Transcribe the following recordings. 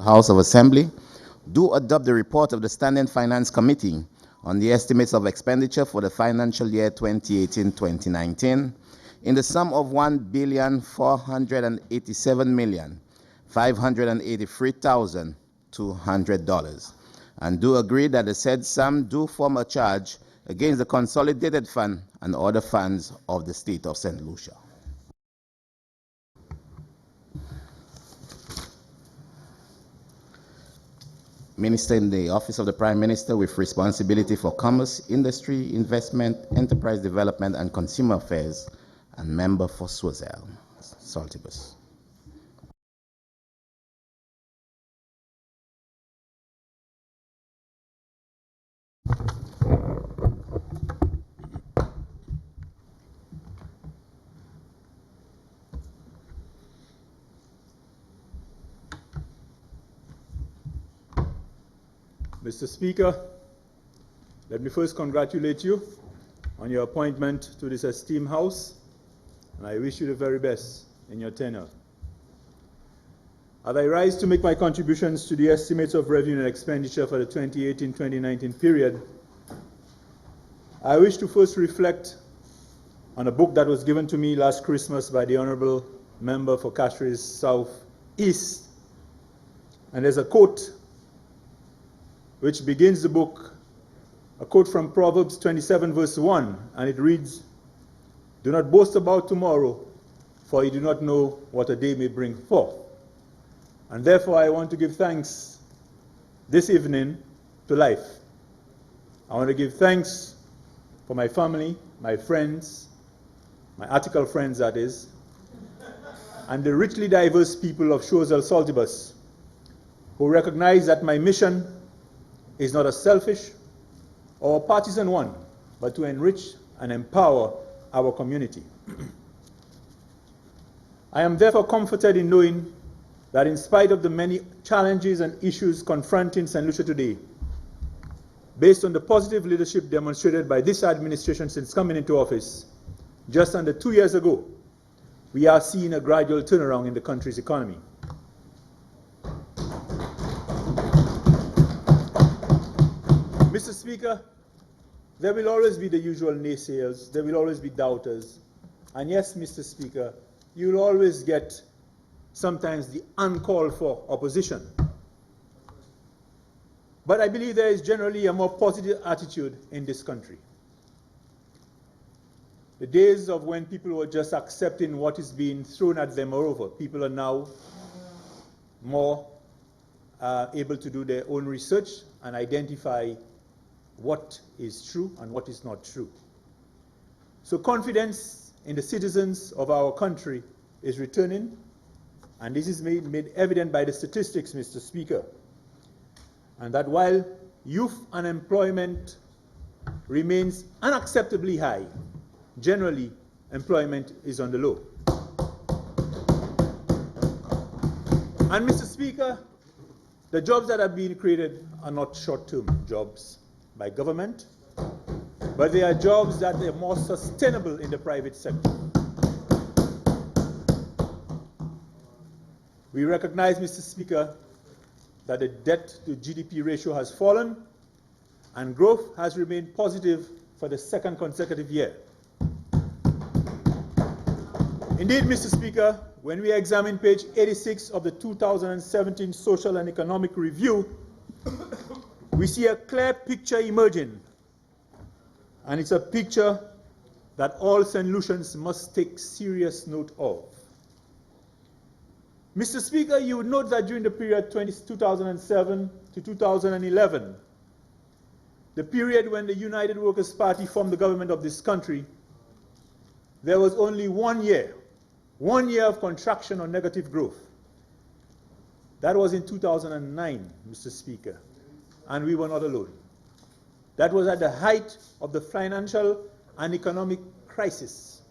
House of Assembly, do adopt the report of the Standing Finance Committee on the estimates of expenditure for the financial year 2018-2019 in the sum of $1,487,583,200, and do agree that the said sum do form a charge against the consolidated fund and other funds of the state of St. Lucia. Minister in the Office of the Prime Minister with responsibility for commerce, industry, investment, enterprise development, and consumer affairs, and member for Swazel, Saltibus. Mr. Speaker, let me first congratulate you on your appointment to this esteemed House, and I wish you the very best in your tenure. As I rise to make my contributions to the estimates of revenue and expenditure for the 2018-2019 period, I wish to first reflect on a book that was given to me last Christmas by the Honorable Member for Cashrees South East. And there's a quote which begins the book, a quote from Proverbs 27 verse 1, and it reads, "Do not boast about tomorrow, for you do not know what a day may bring forth." And therefore I want to give thanks this evening to life. I want to give thanks for my family, my friends, my article friends that is, and the richly diverse people of Swazel Saltibus, who recognize that my mission is not a selfish or a partisan one, but to enrich and empower our community. I am therefore comforted in knowing that in spite of the many challenges and issues confronting St. Lucia today, based on the positive leadership demonstrated by this administration since coming into office just under 2 years ago, we are seeing a gradual turnaround in the country's economy. Mr. Speaker, there will always be the usual naysayers, there will always be doubters, and yes, Mr. Speaker, you'll always get sometimes the uncalled for opposition. But I believe there is generally a more positive attitude in this country. The days of when people were just accepting what is being thrown at them are over. People are now more able to do their own research and identify what is true and what is not true. So confidence in the citizens of our country is returning, and this is made evident by the statistics, Mr. Speaker, and that while youth unemployment remains unacceptably high, generally employment is on the low. And Mr. Speaker, the jobs that are being created are not short-term jobs by government, but they are jobs that are more sustainable in the private sector. We recognize, Mr. Speaker, that the debt to GDP ratio has fallen and growth has remained positive for the second consecutive year. Indeed, Mr. Speaker, when we examine page 86 of the 2017 Social and Economic Review, we see a clear picture emerging, and it's a picture that all St. Lucians must take serious note of. Mr. Speaker, you would note that during the period 2007 to 2011, the period when the United Workers' Party formed the government of this country, there was only 1 year of contraction or negative growth. That was in 2009, Mr. Speaker, and we were not alone. That was at the height of the financial and economic crisis,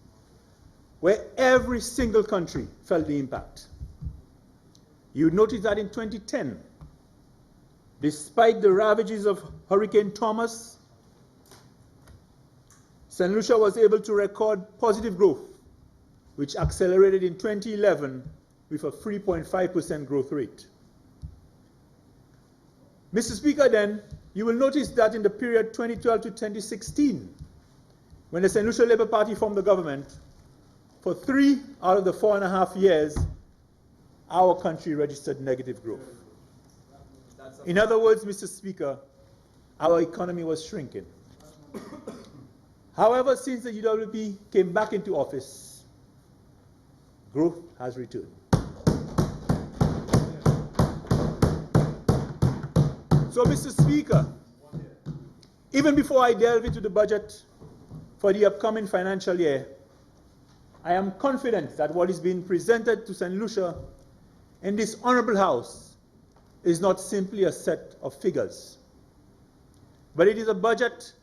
where every single country felt the impact. You notice that in 2010, despite the ravages of Hurricane Thomas, St. Lucia was able to record positive growth, which accelerated in 2011 with a 3.5% growth rate. Mr. Speaker, then, you will notice that in the period 2012 to 2016, when the St. Lucia Labour Party formed the government, for 3 out of the 4.5 years, our country registered negative growth. In other words, Mr. Speaker, our economy was shrinking. However, since the UWP came back into office, growth has returned. So, Mr. Speaker, even before I delve into the budget for the upcoming financial year, I am confident that what is being presented to St. Lucia in this Honourable House is not simply a set of figures, but it is a budget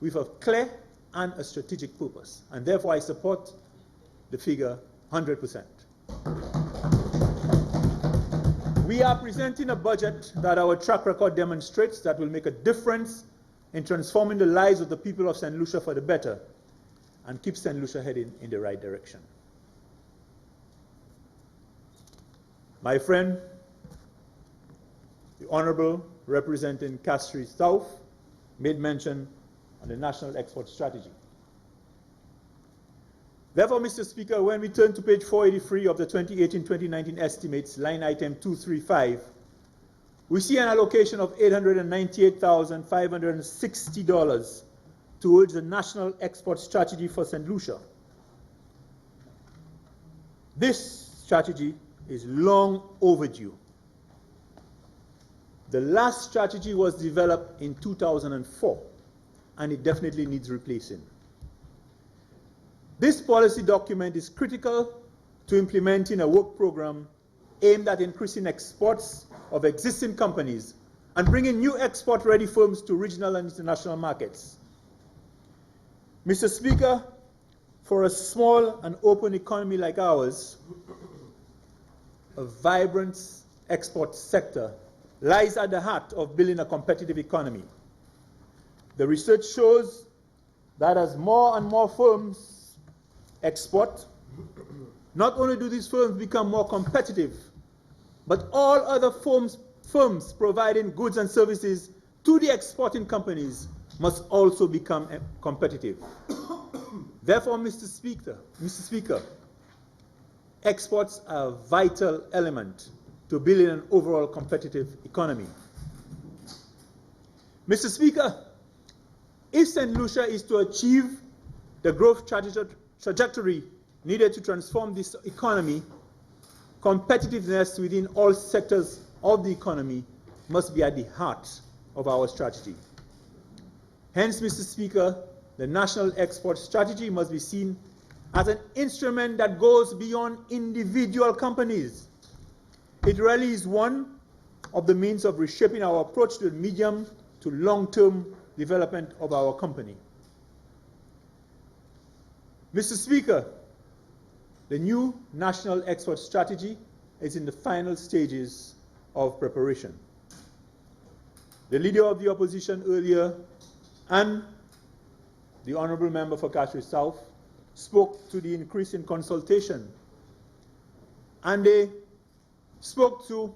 with a clear and a strategic purpose, and therefore I support the figure 100%. We are presenting a budget that our track record demonstrates that will make a difference in transforming the lives of the people of St. Lucia for the better and keep St. Lucia heading in the right direction. My friend, the Honourable representing Castries South, made mention on the National Export Strategy. Therefore, Mr. Speaker, when we turn to page 483 of the 2018-2019 estimates, line item 235, we see an allocation of $898,560 towards the National Export Strategy for St. Lucia. This strategy is long overdue. The last strategy was developed in 2004, and it definitely needs replacing. This policy document is critical to implementing a work program aimed at increasing exports of existing companies and bringing new export-ready firms to regional and international markets. Mr. Speaker, for a small and open economy like ours, a vibrant export sector lies at the heart of building a competitive economy. The research shows that as more and more firms export, not only do these firms become more competitive, but all other firms providing goods and services to the exporting companies must also become competitive. Therefore, Mr. Speaker, exports are a vital element to building an overall competitive economy. Mr. Speaker, if St. Lucia is to achieve the growth trajectory needed to transform this economy, competitiveness within all sectors of the economy must be at the heart of our strategy. Hence, Mr. Speaker, the National Export Strategy must be seen as an instrument that goes beyond individual companies. It really is one of the means of reshaping our approach to the medium to long-term development of our company. Mr. Speaker, the new National Export Strategy is in the final stages of preparation. The Leader of the Opposition earlier and the Honourable Member for Castries South spoke to the increase in consultation, and they spoke to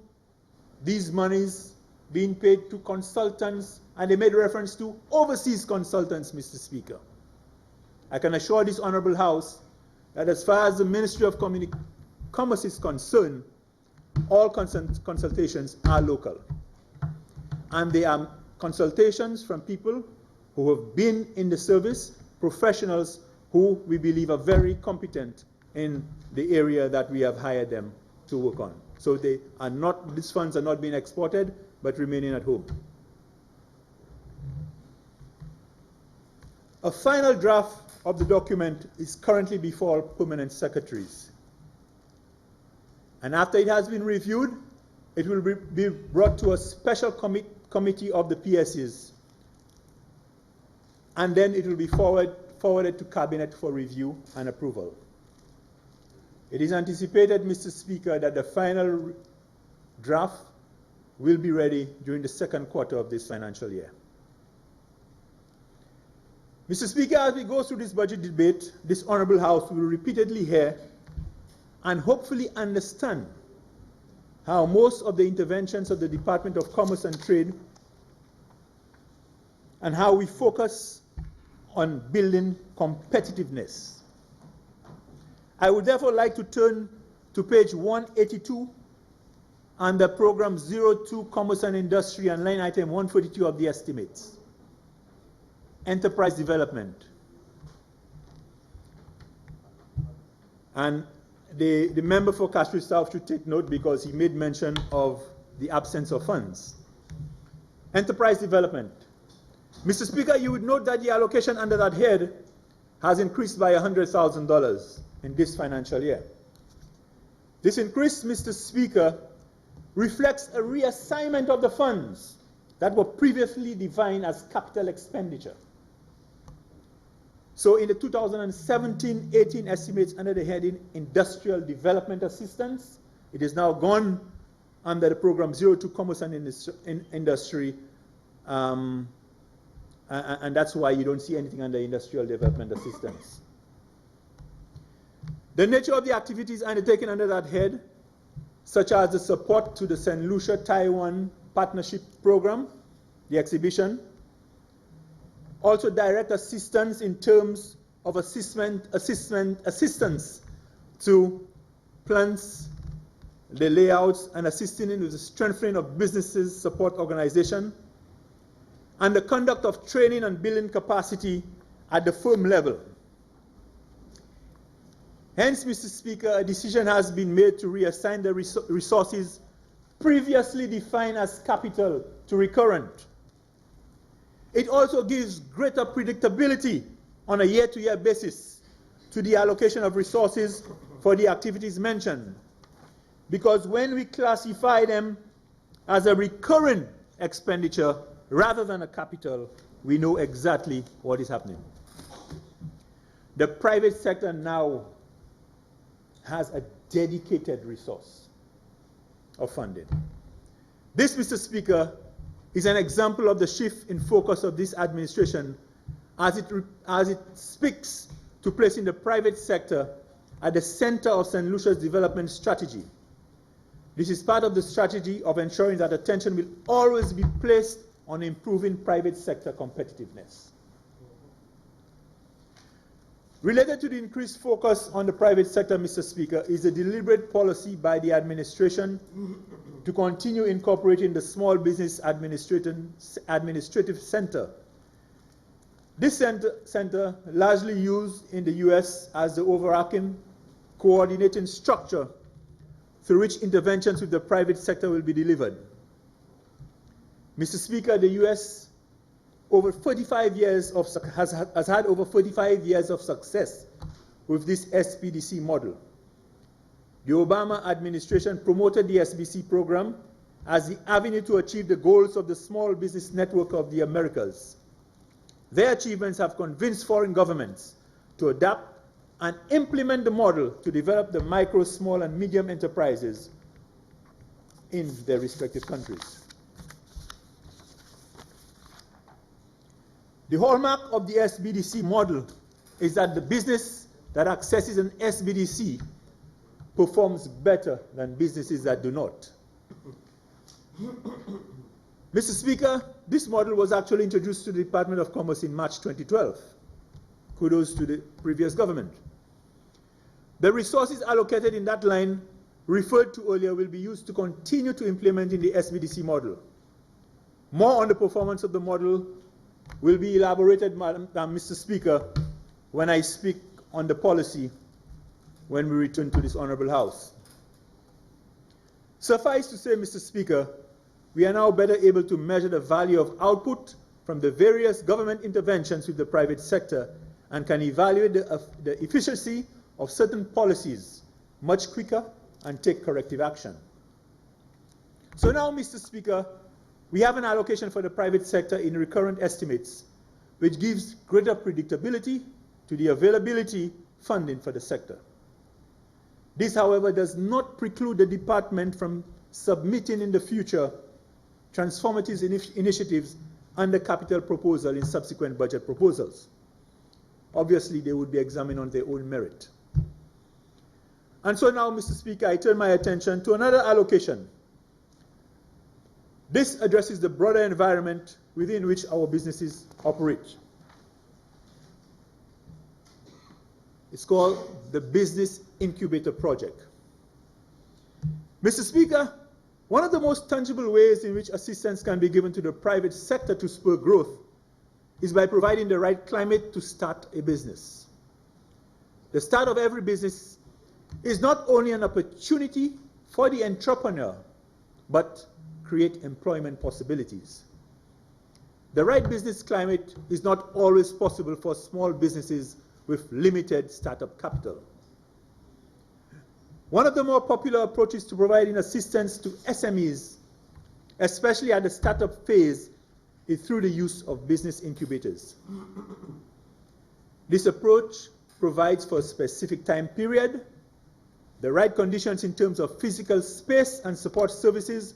these monies being paid to consultants, and they made reference to overseas consultants, Mr. Speaker. I can assure this Honourable House that as far as the Ministry of Commerce is concerned, all consultations are local. And they are consultations from people who have been in the service, professionals who we believe are very competent in the area that we have hired them to work on. So they are not, these funds are not being exported, but remaining at home. A final draft of the document is currently before permanent secretaries. And after it has been reviewed, it will be brought to a special committee of the PSEs. And then it will be forwarded to Cabinet for review and approval. It is anticipated, Mr. Speaker, that the final draft will be ready during the second quarter of this financial year. Mr. Speaker, as we go through this budget debate, this Honourable House will repeatedly hear and hopefully understand how most of the interventions of the Department of Commerce and Trade and how we focus on building competitiveness. I would therefore like to turn to page 182 under program 02, Commerce and Industry, and line item 142 of the estimates. Enterprise development. And the member for Castro South should take note because he made mention of the absence of funds. Enterprise development. Mr. Speaker, you would note that the allocation under that head has increased by $100,000 in this financial year. This increase, Mr. Speaker, reflects a reassignment of the funds that were previously defined as capital expenditure. So in the 2017-18 estimates under the heading Industrial Development Assistance, it is now gone under the program 02, Commerce and Industry, and that's why you don't see anything under Industrial Development Assistance. The nature of the activities undertaken under that head, such as the support to the St. Lucia Taiwan Partnership Program, the exhibition, also direct assistance in terms of assistance to plans, the layouts, and assisting in the strengthening of businesses support organization, and the conduct of training and building capacity at the firm level. Hence, Mr. Speaker, a decision has been made to reassign the resources previously defined as capital to recurrent. It also gives greater predictability on a year-to-year basis to the allocation of resources for the activities mentioned. Because when we classify them as a recurring expenditure rather than a capital, we know exactly what is happening. The private sector now has a dedicated resource of funding. This, Mr. Speaker, is an example of the shift in focus of this administration as it speaks to placing the private sector at the center of St. Lucia's development strategy. This is part of the strategy of ensuring that attention will always be placed on improving private sector competitiveness. Related to the increased focus on the private sector, Mr. Speaker, is a deliberate policy by the administration to continue incorporating the Small Business Administrative Center. This center, largely used in the U.S. as the overarching coordinating structure through which interventions with the private sector will be delivered. Mr. Speaker, the U.S. has had over 45 years of success with this SBDC model. The Obama administration promoted the SBC program as the avenue to achieve the goals of the Small Business Network of the Americas. Their achievements have convinced foreign governments to adapt and implement the model to develop the micro, small, and medium enterprises in their respective countries. The hallmark of the SBDC model is that the business that accesses an SBDC performs better than businesses that do not. Mr. Speaker, this model was actually introduced to the Department of Commerce in March 2012. Kudos to the previous government. The resources allocated in that line referred to earlier will be used to continue to implement in the SBDC model. More on the performance of the model will be elaborated, Mr. Speaker, when I speak on the policy when we return to this Honorable House. Suffice to say, Mr. Speaker, we are now better able to measure the value of output from the various government interventions with the private sector and can evaluate the efficiency of certain policies much quicker and take corrective action. So now, Mr. Speaker, we have an allocation for the private sector in recurrent estimates, which gives greater predictability to the availability funding for the sector. This, however, does not preclude the department from submitting in the future transformative initiatives under capital proposal in subsequent budget proposals. Obviously, they would be examined on their own merit. And so now, Mr. Speaker, I turn my attention to another allocation. This addresses the broader environment within which our businesses operate. It's called the Business Incubator Project. Mr. Speaker, one of the most tangible ways in which assistance can be given to the private sector to spur growth is by providing the right climate to start a business. The start of every business is not only an opportunity for the entrepreneur, but create employment possibilities. The right business climate is not always possible for small businesses with limited startup capital. One of the more popular approaches to providing assistance to SMEs, especially at the startup phase, is through the use of business incubators. This approach provides for a specific time period, the right conditions in terms of physical space and support services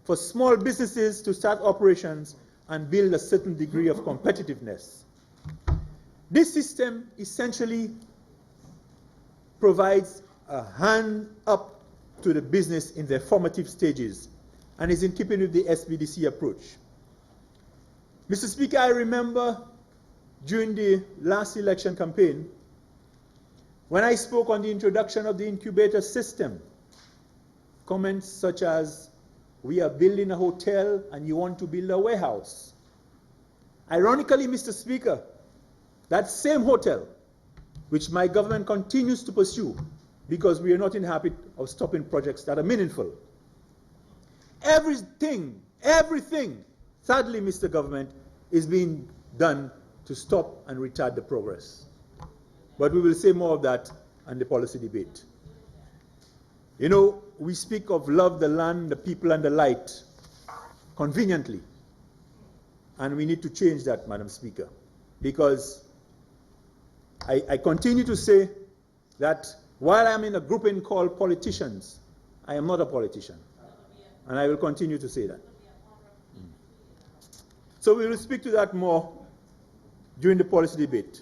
for small businesses to start operations and build a certain degree of competitiveness. This system essentially provides a hand up to the business in their formative stages and is in keeping with the SBDC approach. Mr. Speaker, I remember during the last election campaign, when I spoke on the introduction of the incubator system, comments such as, "We are building a hotel and you want to build a warehouse." Ironically, Mr. Speaker, that same hotel, which my government continues to pursue because we are not in the habit of stopping projects that are meaningful. Everything, sadly, Mr. Government, is being done to stop and retard the progress. But we will say more of that in the policy debate. You know, we speak of love, the land, the people, and the light conveniently. And we need to change that, Madam Speaker, because I continue to say that while I'm in a grouping called politicians, I am not a politician. And I will continue to say that. So we will speak to that more during the policy debate.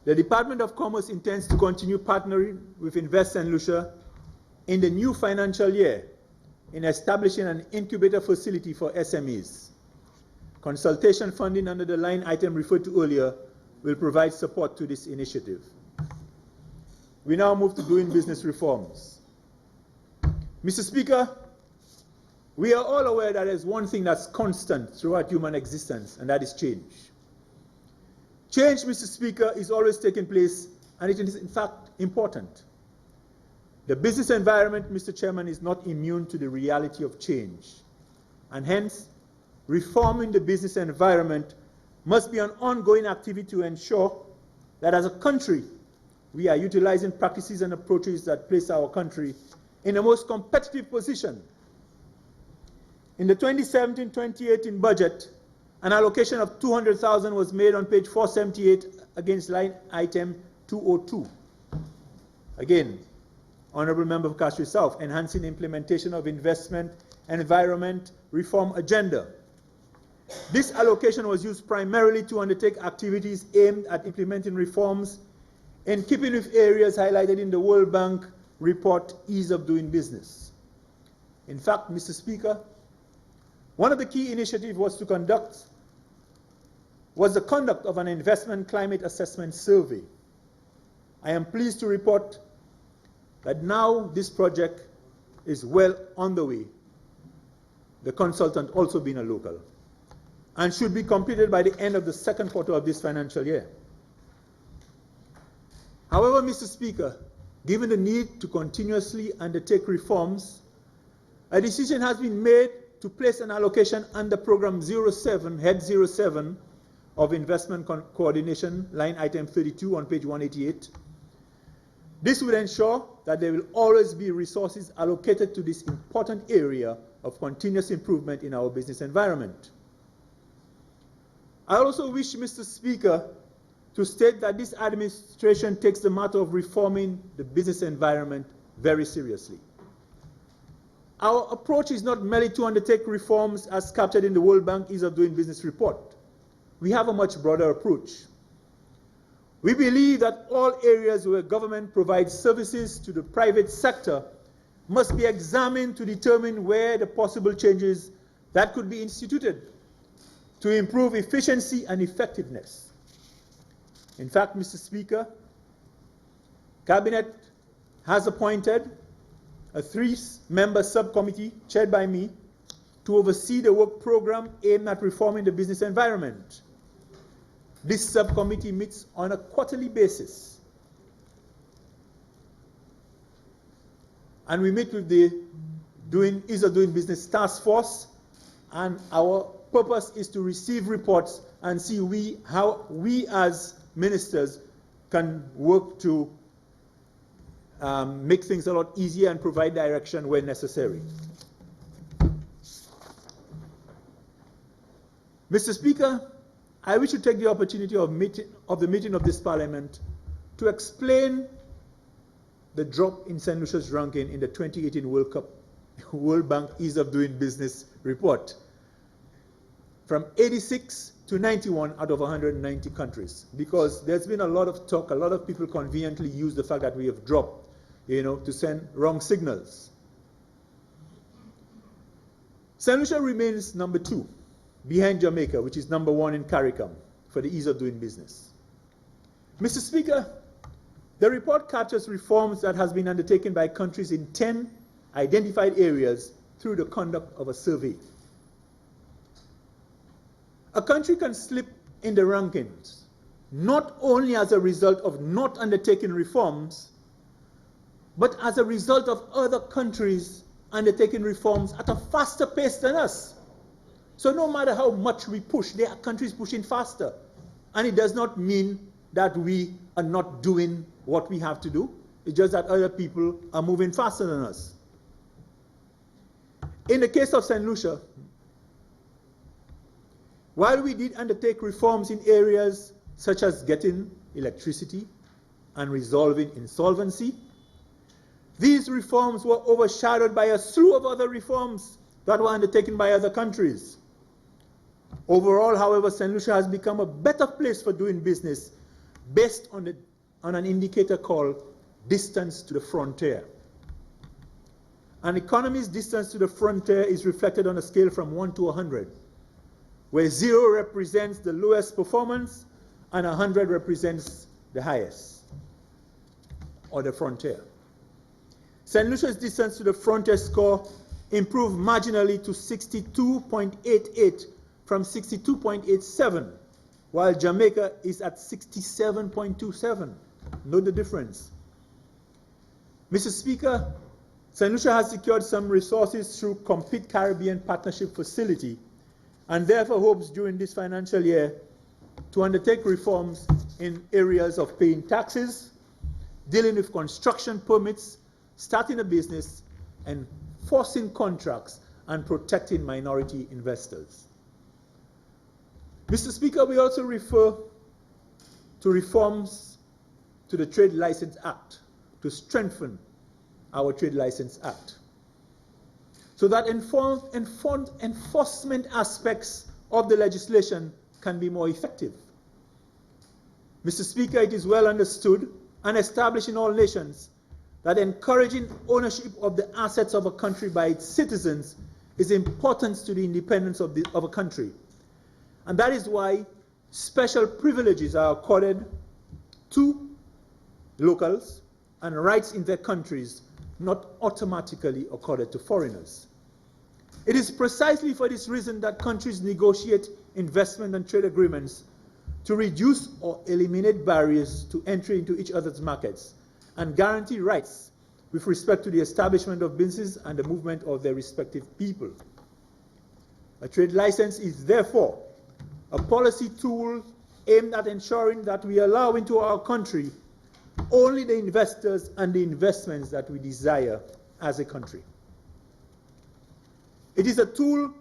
The Department of Commerce intends to continue partnering with Invest St. Lucia in the new financial year in establishing an incubator facility for SMEs. Consultation funding under the line item referred to earlier will provide support to this initiative. We now move to doing business reforms. Mr. Speaker, we are all aware that there's one thing that's constant throughout human existence, and that is change. Change, Mr. Speaker, is always taking place, and it is in fact important. The business environment, Mr. Chairman, is not immune to the reality of change, and hence, reforming the business environment must be an ongoing activity to ensure that as a country, we are utilizing practices and approaches that place our country in the most competitive position. In the 2017-2018 budget, an allocation of $200,000 was made on page 478 against line item 202. Again, Honorable Member of Castries South, enhancing implementation of investment and environment reform agenda. This allocation was used primarily to undertake activities aimed at implementing reforms in keeping with areas highlighted in the World Bank report, Ease of Doing Business. In fact, Mr. Speaker, one of the key initiatives was the conduct of an investment climate assessment survey. I am pleased to report that now this project is well on the way, the consultant also being a local, and should be completed by the end of the second quarter of this financial year. However, Mr. Speaker, given the need to continuously undertake reforms, a decision has been made to place an allocation under Program 07, Head 07 of Investment Coordination, line item 32 on page 188. This would ensure that there will always be resources allocated to this important area of continuous improvement in our business environment. I also wish, Mr. Speaker, to state that this administration takes the matter of reforming the business environment very seriously. Our approach is not merely to undertake reforms as captured in the World Bank Ease of Doing Business report. We have a much broader approach. We believe that all areas where government provides services to the private sector must be examined to determine where the possible changes that could be instituted to improve efficiency and effectiveness. In fact, Mr. Speaker, Cabinet has appointed a 3-member subcommittee chaired by me to oversee the work program aimed at reforming the business environment. This subcommittee meets on a quarterly basis, and we meet with the Ease of Doing Business Task Force, and our purpose is to receive reports and see how we as ministers can work to make things a lot easier and provide direction where necessary. Mr. Speaker, I wish to take the opportunity of the meeting of this Parliament to explain the drop in St. Lucia's ranking in the 2018 World Bank Ease of Doing Business report from 86 to 91 out of 190 countries, because there's been a lot of talk, a lot of people conveniently use the fact that we have dropped, to send wrong signals. St. Lucia remains number 2, behind Jamaica, which is number 1 in CARICOM for the ease of doing business. Mr. Speaker, the report captures reforms that has been undertaken by countries in 10 identified areas through the conduct of a survey. A country can slip in the rankings not only as a result of not undertaking reforms, but as a result of other countries undertaking reforms at a faster pace than us. So no matter how much we push, there are countries pushing faster. And it does not mean that we are not doing what we have to do. It's just that other people are moving faster than us. In the case of St. Lucia, while we did undertake reforms in areas such as getting electricity and resolving insolvency, these reforms were overshadowed by a slew of other reforms that were undertaken by other countries. Overall, however, St. Lucia has become a better place for doing business based on an indicator called distance to the frontier. An economy's distance to the frontier is reflected on a scale from 1 to 100, where 0 represents the lowest performance and 100 represents the highest, or the frontier. St. Lucia's distance to the frontier score improved marginally to 62.88 from 62.87, while Jamaica is at 67.27. Note the difference. Mr. Speaker, St. Lucia has secured some resources through Compete Caribbean Partnership Facility, and therefore hopes during this financial year to undertake reforms in areas of paying taxes, dealing with construction permits, starting a business, enforcing contracts, and protecting minority investors. Mr. Speaker, we also refer to reforms to the Trade License Act to strengthen our Trade License Act, so that enforcement aspects of the legislation can be more effective. Mr. Speaker, it is well understood and established in all nations that encouraging ownership of the assets of a country by its citizens is important to the independence of a country. And that is why special privileges are accorded to locals and rights in their countries not automatically accorded to foreigners. It is precisely for this reason that countries negotiate investment and trade agreements to reduce or eliminate barriers to entry into each other's markets and guarantee rights with respect to the establishment of businesses and the movement of their respective people. A trade license is therefore a policy tool aimed at ensuring that we allow into our country only the investors and the investments that we desire as a country. It is a tool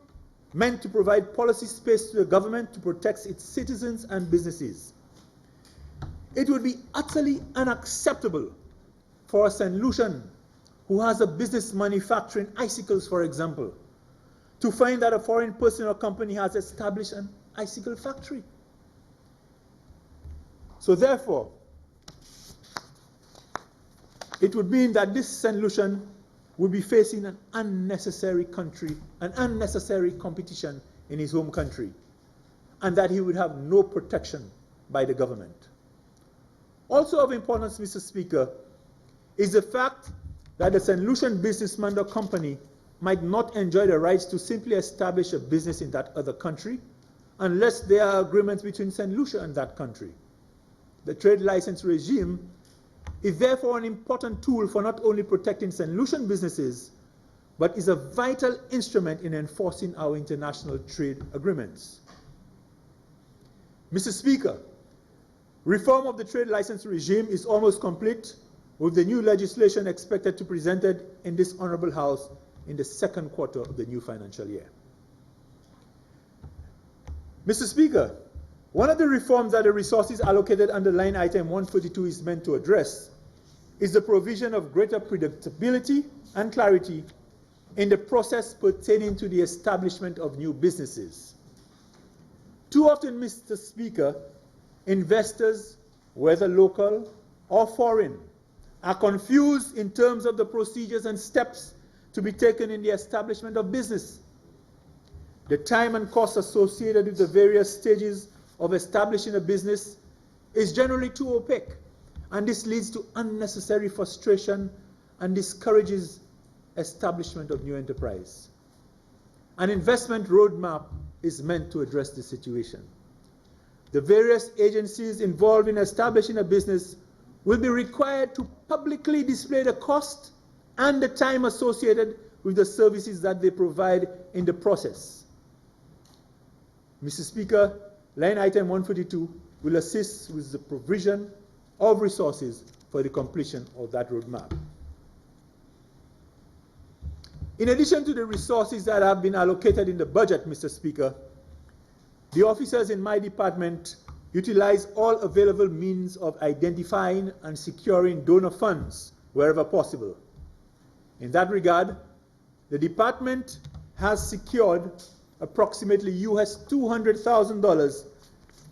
meant to provide policy space to the government to protect its citizens and businesses. It would be utterly unacceptable for a St. Lucian who has a business manufacturing icicles, for example, to find that a foreign person or company has established an icicle factory. So therefore, it would mean that this St. Lucian would be facing an unnecessary competition in his home country, and that he would have no protection by the government. Also of importance, Mr. Speaker, is the fact that the St. Lucian businessman or company might not enjoy the rights to simply establish a business in that other country unless there are agreements between St. Lucia and that country. The trade license regime is therefore an important tool for not only protecting St. Lucian businesses, but is a vital instrument in enforcing our international trade agreements. Mr. Speaker, reform of the trade license regime is almost complete, with the new legislation expected to be presented in this Honorable House in the second quarter of the new financial year. Mr. Speaker, one of the reforms that the resources allocated under line item 142 is meant to address is the provision of greater predictability and clarity in the process pertaining to the establishment of new businesses. Too often, Mr. Speaker, investors, whether local or foreign, are confused in terms of the procedures and steps to be taken in the establishment of business. The time and cost associated with the various stages of establishing a business is generally too opaque, and this leads to unnecessary frustration and discourages establishment of new enterprise. An investment roadmap is meant to address this situation. The various agencies involved in establishing a business will be required to publicly display the cost and the time associated with the services that they provide in the process. Mr. Speaker, line item 142 will assist with the provision of resources for the completion of that roadmap. In addition to the resources that have been allocated in the budget, Mr. Speaker, the officers in my department utilize all available means of identifying and securing donor funds wherever possible. In that regard, the department has secured approximately US $200,000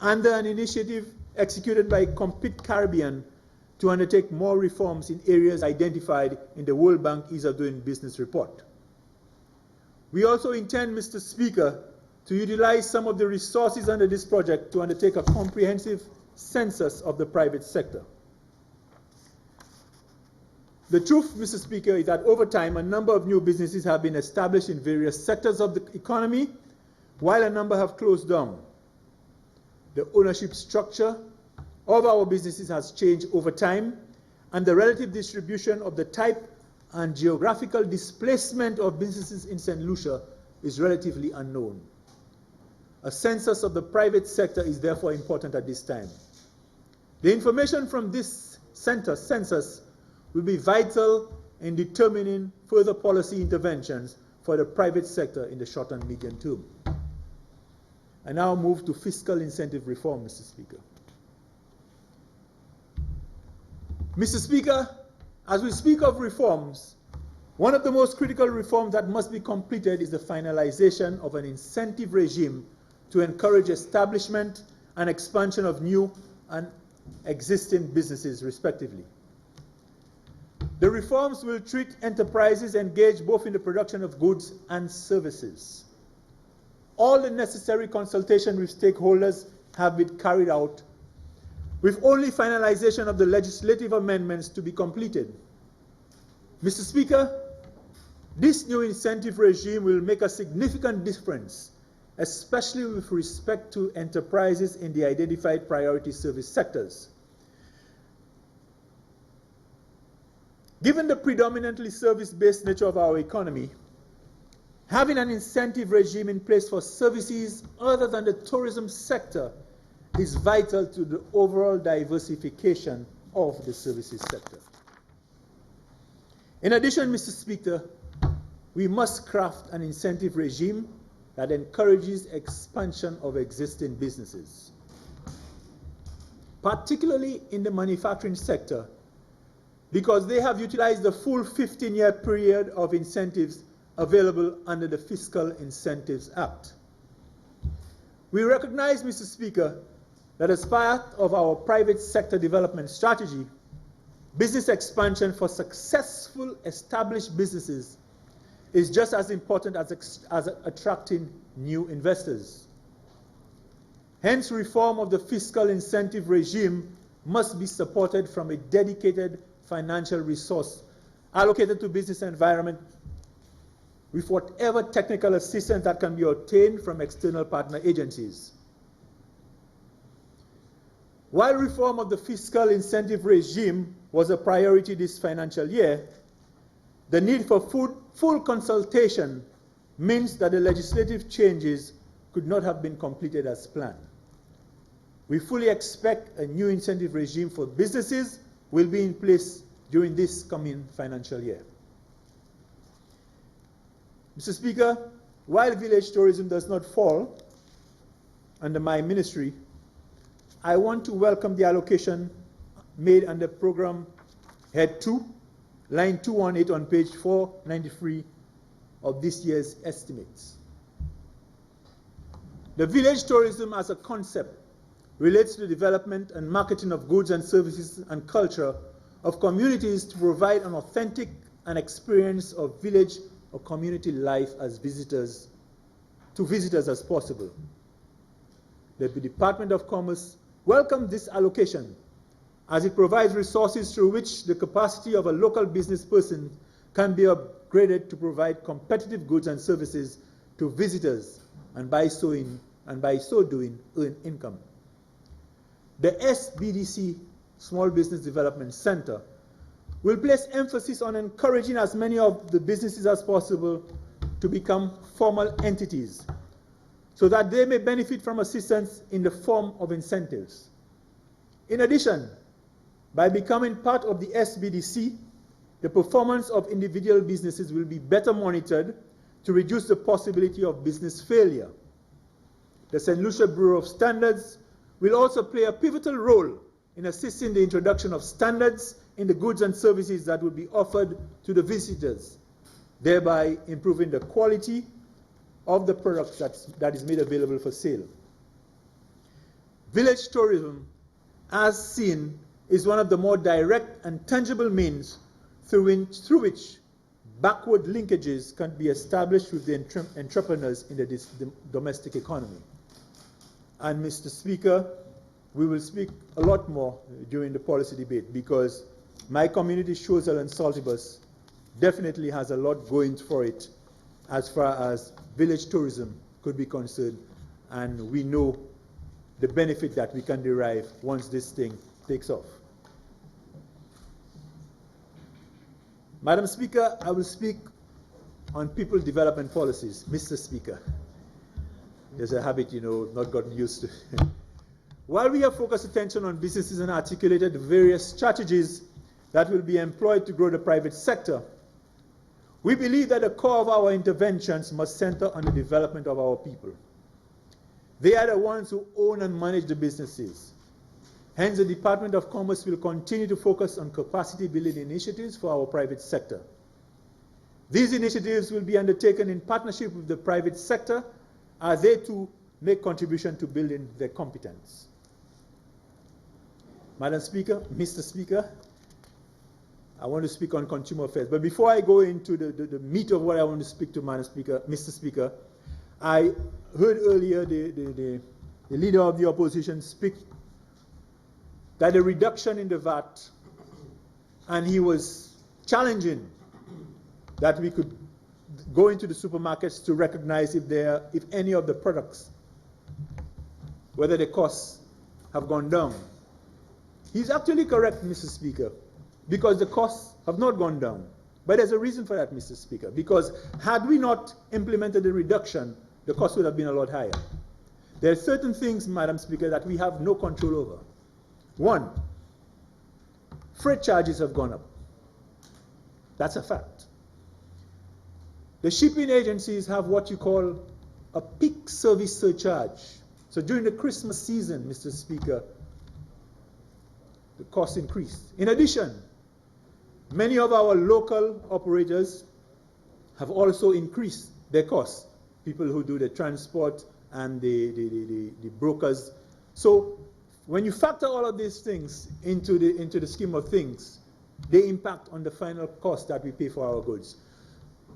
under an initiative executed by Compete Caribbean to undertake more reforms in areas identified in the World Bank Ease of Doing Business report. We also intend, Mr. Speaker, to utilize some of the resources under this project to undertake a comprehensive census of the private sector. The truth, Mr. Speaker, is that over time, a number of new businesses have been established in various sectors of the economy, while a number have closed down. The ownership structure of our businesses has changed over time, and the relative distribution of the type and geographical displacement of businesses in St. Lucia is relatively unknown. A census of the private sector is therefore important at this time. The information from this census will be vital in determining further policy interventions for the private sector in the short and medium term. I now move to fiscal incentive reform, Mr. Speaker. Mr. Speaker, as we speak of reforms, one of the most critical reforms that must be completed is the finalization of an incentive regime to encourage establishment and expansion of new and existing businesses, respectively. The reforms will treat enterprises engaged both in the production of goods and services. All the necessary consultation with stakeholders have been carried out, with only finalization of the legislative amendments to be completed. Mr. Speaker, this new incentive regime will make a significant difference, especially with respect to enterprises in the identified priority service sectors. Given the predominantly service-based nature of our economy, having an incentive regime in place for services other than the tourism sector is vital to the overall diversification of the services sector. In addition, Mr. Speaker, we must craft an incentive regime that encourages expansion of existing businesses, particularly in the manufacturing sector, because they have utilized the full 15-year period of incentives available under the Fiscal Incentives Act. We recognize, Mr. Speaker, that as part of our private sector development strategy, Business expansion for successful established businesses is just as important as attracting new investors. Hence, reform of the fiscal incentive regime must be supported from a dedicated financial resource allocated to business environment with whatever technical assistance that can be obtained from external partner agencies. While reform of the fiscal incentive regime was a priority this financial year, the need for full consultation means that the legislative changes could not have been completed as planned. We fully expect a new incentive regime for businesses will be in place during this coming financial year. Mr. Speaker, while village tourism does not fall under my ministry, I want to welcome the allocation made under program head 2, line 218 on page 493 of this year's estimates. The village tourism as a concept relates to the development and marketing of goods and services and culture of communities to provide an authentic and experience of village or community life as visitors as possible. The Department of Commerce welcomed this allocation as it provides resources through which the capacity of a local business person can be upgraded to provide competitive goods and services to visitors and by so doing earn income. The SBDC, Small Business Development Center, will place emphasis on encouraging as many of the businesses as possible to become formal entities so that they may benefit from assistance in the form of incentives. In addition, by becoming part of the SBDC, the performance of individual businesses will be better monitored to reduce the possibility of business failure. The St. Lucia Bureau of Standards will also play a pivotal role in assisting the introduction of standards in the goods and services that will be offered to the visitors, thereby improving the quality of the products that is made available for sale. Village tourism, as seen, is one of the more direct and tangible means through which backward linkages can be established with the entrepreneurs in the domestic economy. And Mr. Speaker, we will speak a lot more during the policy debate because my community, Choiseul and Saltibus, definitely has a lot going for it as far as village tourism could be concerned, and we know the benefit that we can derive once this thing takes off. Madam Speaker, I will speak on people development policies. Mr. Speaker, there's a habit, not gotten used to. While we have focused attention on businesses and articulated various strategies that will be employed to grow the private sector, we believe that the core of our interventions must center on the development of our people. They are the ones who own and manage the businesses. Hence, the Department of Commerce will continue to focus on capacity building initiatives for our private sector. These initiatives will be undertaken in partnership with the private sector as they too make contribution to building their competence. Madam Speaker, Mr. Speaker, I want to speak on consumer affairs. But before I go into the meat of what I want to speak to, Madam Speaker, Mr. Speaker, I heard earlier the leader of the opposition speak that the reduction in the VAT, and he was challenging that we could go into the supermarkets to recognize if any of the products, whether the costs have gone down. He's actually correct, Mr. Speaker, because the costs have not gone down. But there's a reason for that, Mr. Speaker, because had we not implemented the reduction, the cost would have been a lot higher. There are certain things, Madam Speaker, that we have no control over. One, freight charges have gone up. That's a fact. The shipping agencies have what you call a peak service surcharge. So during the Christmas season, Mr. Speaker, the cost increased. In addition, many of our local operators have also increased their costs. People who do the transport and the brokers. So when you factor all of these things into the scheme of things, they impact on the final cost that we pay for our goods.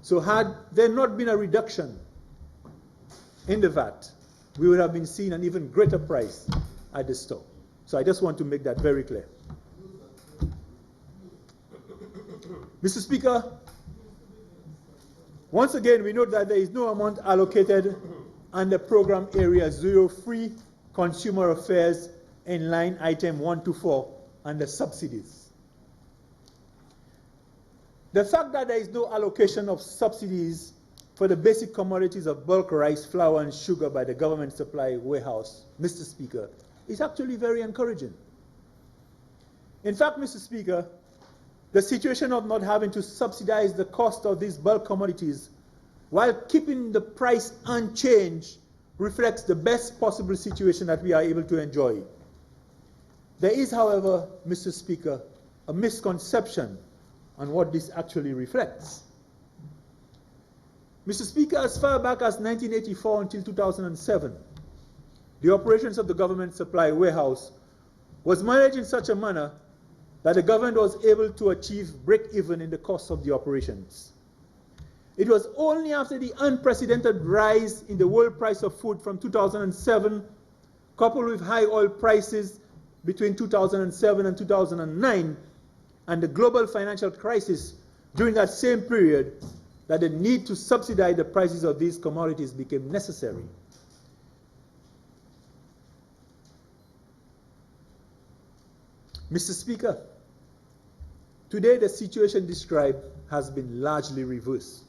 So had there not been a reduction in the VAT, we would have been seeing an even greater price at the store. So I just want to make that very clear. Mr. Speaker, once again, we note that there is no amount allocated under Program Area 03, Consumer Affairs, in line item 124 under subsidies. The fact that there is no allocation of subsidies for the basic commodities of bulk rice, flour, and sugar by the government supply warehouse, Mr. Speaker, is actually very encouraging. In fact, Mr. Speaker, the situation of not having to subsidize the cost of these bulk commodities while keeping the price unchanged reflects the best possible situation that we are able to enjoy. There is, however, Mr. Speaker, a misconception on what this actually reflects. Mr. Speaker, as far back as 1984 until 2007, the operations of the government supply warehouse was managed in such a manner that the government was able to achieve break-even in the cost of the operations. It was only after the unprecedented rise in the world price of food from 2007, coupled with high oil prices between 2007 and 2009, and the global financial crisis during that same period, that the need to subsidize the prices of these commodities became necessary. Mr. Speaker, today the situation described has been largely reversed.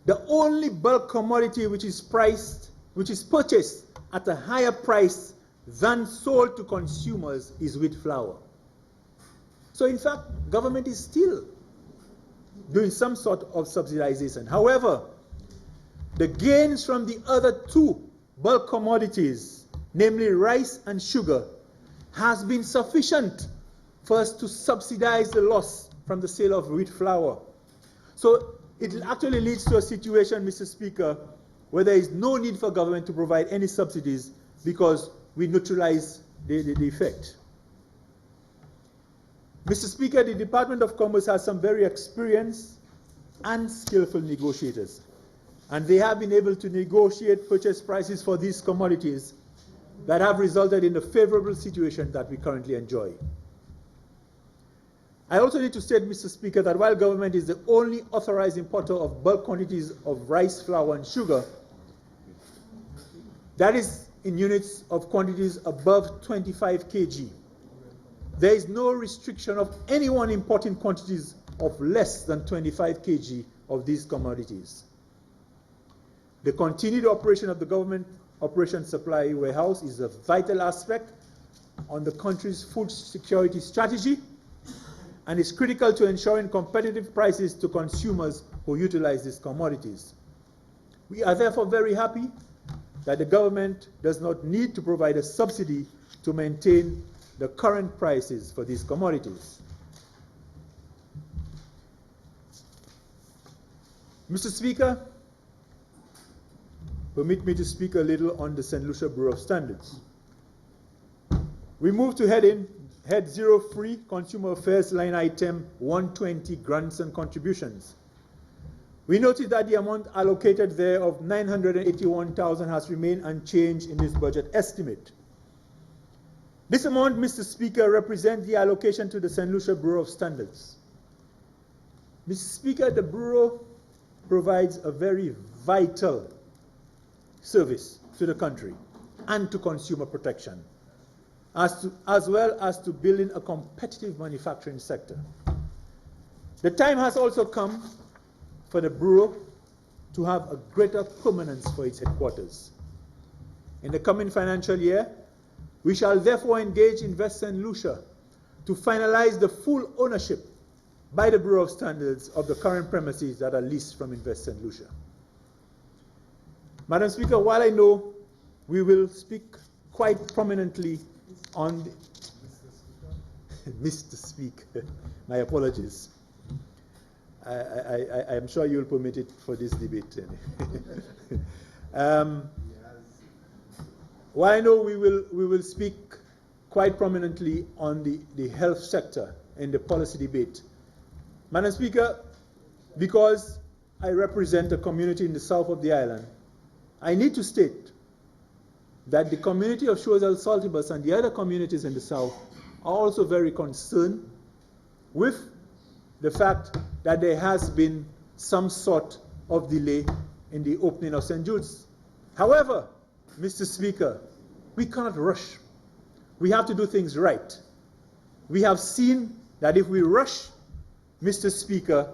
The only bulk commodity which is purchased at a higher price than sold to consumers is wheat flour. So in fact, government is still doing some sort of subsidization. However, the gains from the other two bulk commodities, namely rice and sugar, has been sufficient for us to subsidize the loss from the sale of wheat flour. So it actually leads to a situation, Mr. Speaker, where there is no need for government to provide any subsidies because we neutralize the effect. Mr. Speaker, the Department of Commerce has some very experienced and skillful negotiators, and they have been able to negotiate purchase prices for these commodities that have resulted in the favorable situation that we currently enjoy. I also need to state, Mr. Speaker, that while government is the only authorized importer of bulk quantities of rice, flour, and sugar, that is in units of quantities above 25 kg. There is no restriction of anyone importing quantities of less than 25 kg of these commodities. The continued operation of the government operation supply warehouse is a vital aspect on the country's food security strategy and is critical to ensuring competitive prices to consumers who utilize these commodities. We are therefore very happy that the government does not need to provide a subsidy to maintain the current prices for these commodities. Mr. Speaker, permit me to speak a little on the St. Lucia Bureau of Standards. We move to Head 03, Consumer Affairs, line item 120, Grants and Contributions. We noted that the amount allocated there of $981,000 has remained unchanged in this budget estimate. This amount, Mr. Speaker, represents the allocation to the St. Lucia Bureau of Standards. Mr. Speaker, the Bureau provides a very vital service to the country and to consumer protection, as well as to building a competitive manufacturing sector. The time has also come for the Bureau to have a greater permanence for its headquarters. In the coming financial year, we shall therefore engage Invest St. Lucia to finalize the full ownership by the Bureau of Standards of the current premises that are leased from Invest St. Lucia. Madam Speaker, while I know we will speak quite prominently on the Mr. Speaker, my apologies. I am sure you'll permit it for this debate. While I know we will speak quite prominently on the health sector in the policy debate. Madam Speaker, because I represent a community in the south of the island, I need to state that the community of Choiseul Saltibus and the other communities in the south are also very concerned with the fact that there has been some sort of delay in the opening of St. Jude's. However, Mr. Speaker, we cannot rush. We have to do things right. We have seen that if we rush, Mr. Speaker,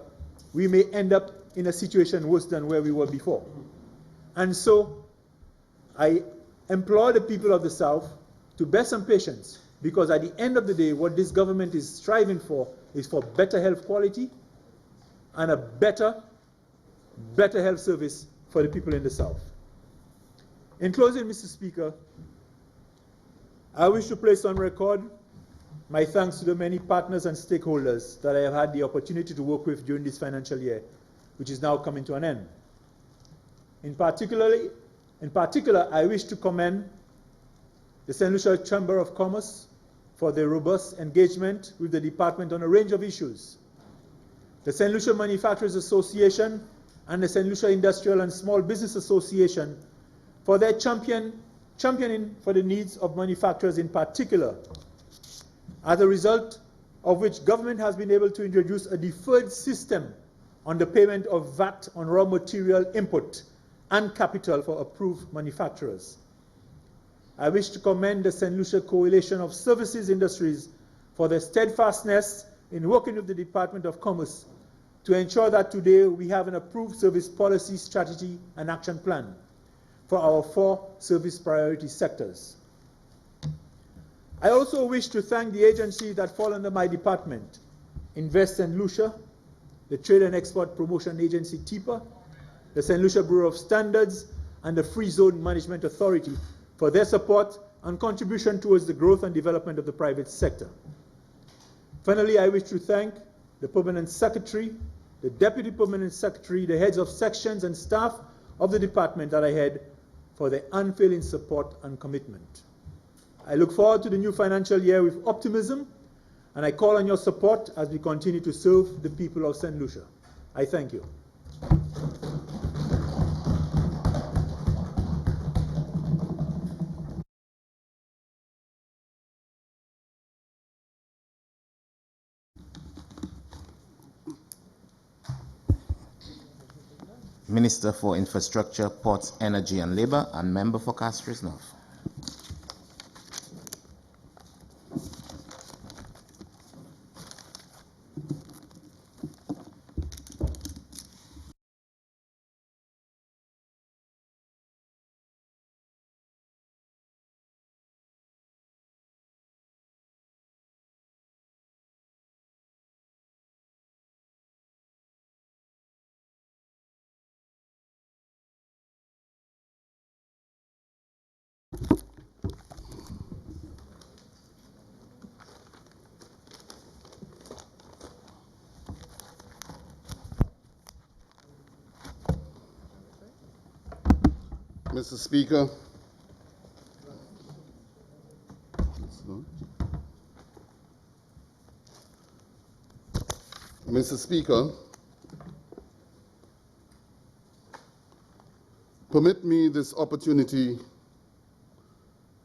we may end up in a situation worse than where we were before. And so I implore the people of the South to bear some patience, because at the end of the day, what this government is striving for is for better health quality and a better health service for the people in the South. In closing, Mr. Speaker, I wish to place on record my thanks to the many partners and stakeholders that I have had the opportunity to work with during this financial year, which is now coming to an end. In particular, I wish to commend the St. Lucia Chamber of Commerce for their robust engagement with the department on a range of issues. The St. Lucia Manufacturers Association and the St. Lucia Industrial and Small Business Association for their championing for the needs of manufacturers in particular, as a result of which government has been able to introduce a deferred system on the payment of VAT on raw material input and capital for approved manufacturers. I wish to commend the St. Lucia Coalition of Services Industries for their steadfastness in working with the Department of Commerce to ensure that today we have an approved service policy, strategy, and action plan for our 4 service priority sectors. I also wish to thank the agencies that fall under my department: Invest St. Lucia, the Trade and Export Promotion Agency TIPA, the St. Lucia Bureau of Standards, and the Free Zone Management Authority for their support and contribution towards the growth and development of the private sector. Finally, I wish to thank the Permanent Secretary, the Deputy Permanent Secretary, the heads of sections and staff of the department that I head for their unfailing support and commitment. I look forward to the new financial year with optimism, and I call on your support as we continue to serve the people of St. Lucia. I thank you. Minister for Infrastructure, Ports, Energy and Labour, and Member for Castries North. Mr. Speaker, permit me this opportunity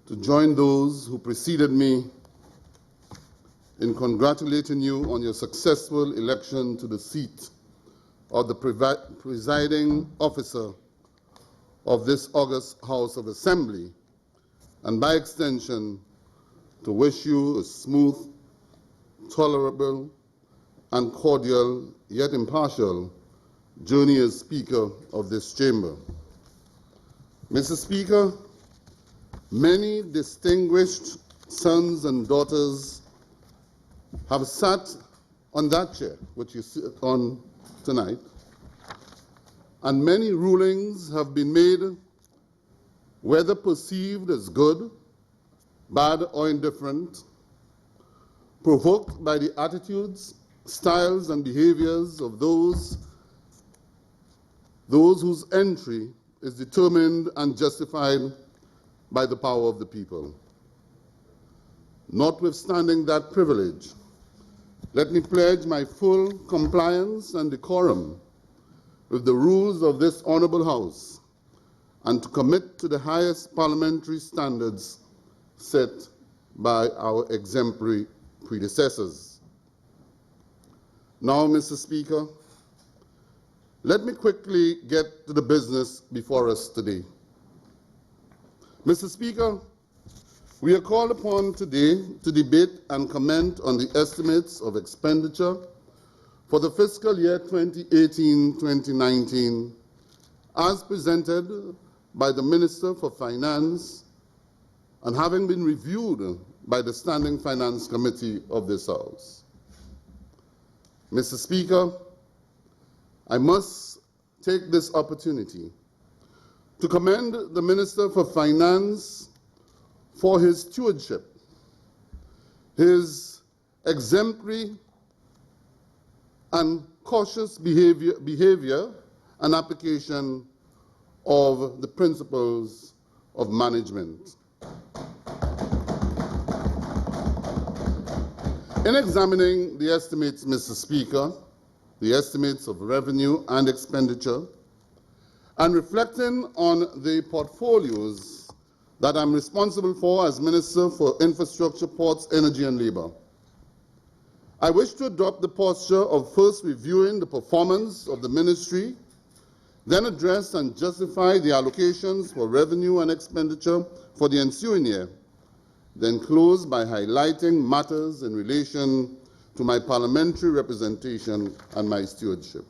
to join those who preceded me in congratulating you on your successful election to the seat of the presiding officer of this august House of Assembly, and by extension, to wish you a smooth, tolerable, and cordial, yet impartial, journey as Speaker of this chamber. Mr. Speaker, many distinguished sons and daughters have sat on that chair, which you sit on tonight, and many rulings have been made, whether perceived as good, bad, or indifferent, provoked by the attitudes, styles, and behaviors of those whose entry is determined and justified by the power of the people. Notwithstanding that privilege, Let me pledge my full compliance and decorum with the rules of this Honorable House and to commit to the highest parliamentary standards set by our exemplary predecessors. Now, Mr. Speaker, let me quickly get to the business before us today. Mr. Speaker, we are called upon today to debate and comment on the estimates of expenditure for the fiscal year 2018-2019 as presented by the Minister for Finance and having been reviewed by the Standing Finance Committee of this House. Mr. Speaker, I must take this opportunity to commend the Minister for Finance for his stewardship, his exemplary and cautious behavior and application of the principles of management. In examining the estimates, Mr. Speaker, the estimates of revenue and expenditure, and reflecting on the portfolios that I'm responsible for as Minister for Infrastructure, Ports, Energy and Labour, I wish to adopt the posture of first reviewing the performance of the ministry, then address and justify the allocations for revenue and expenditure for the ensuing year, then close by highlighting matters in relation to my parliamentary representation and my stewardship.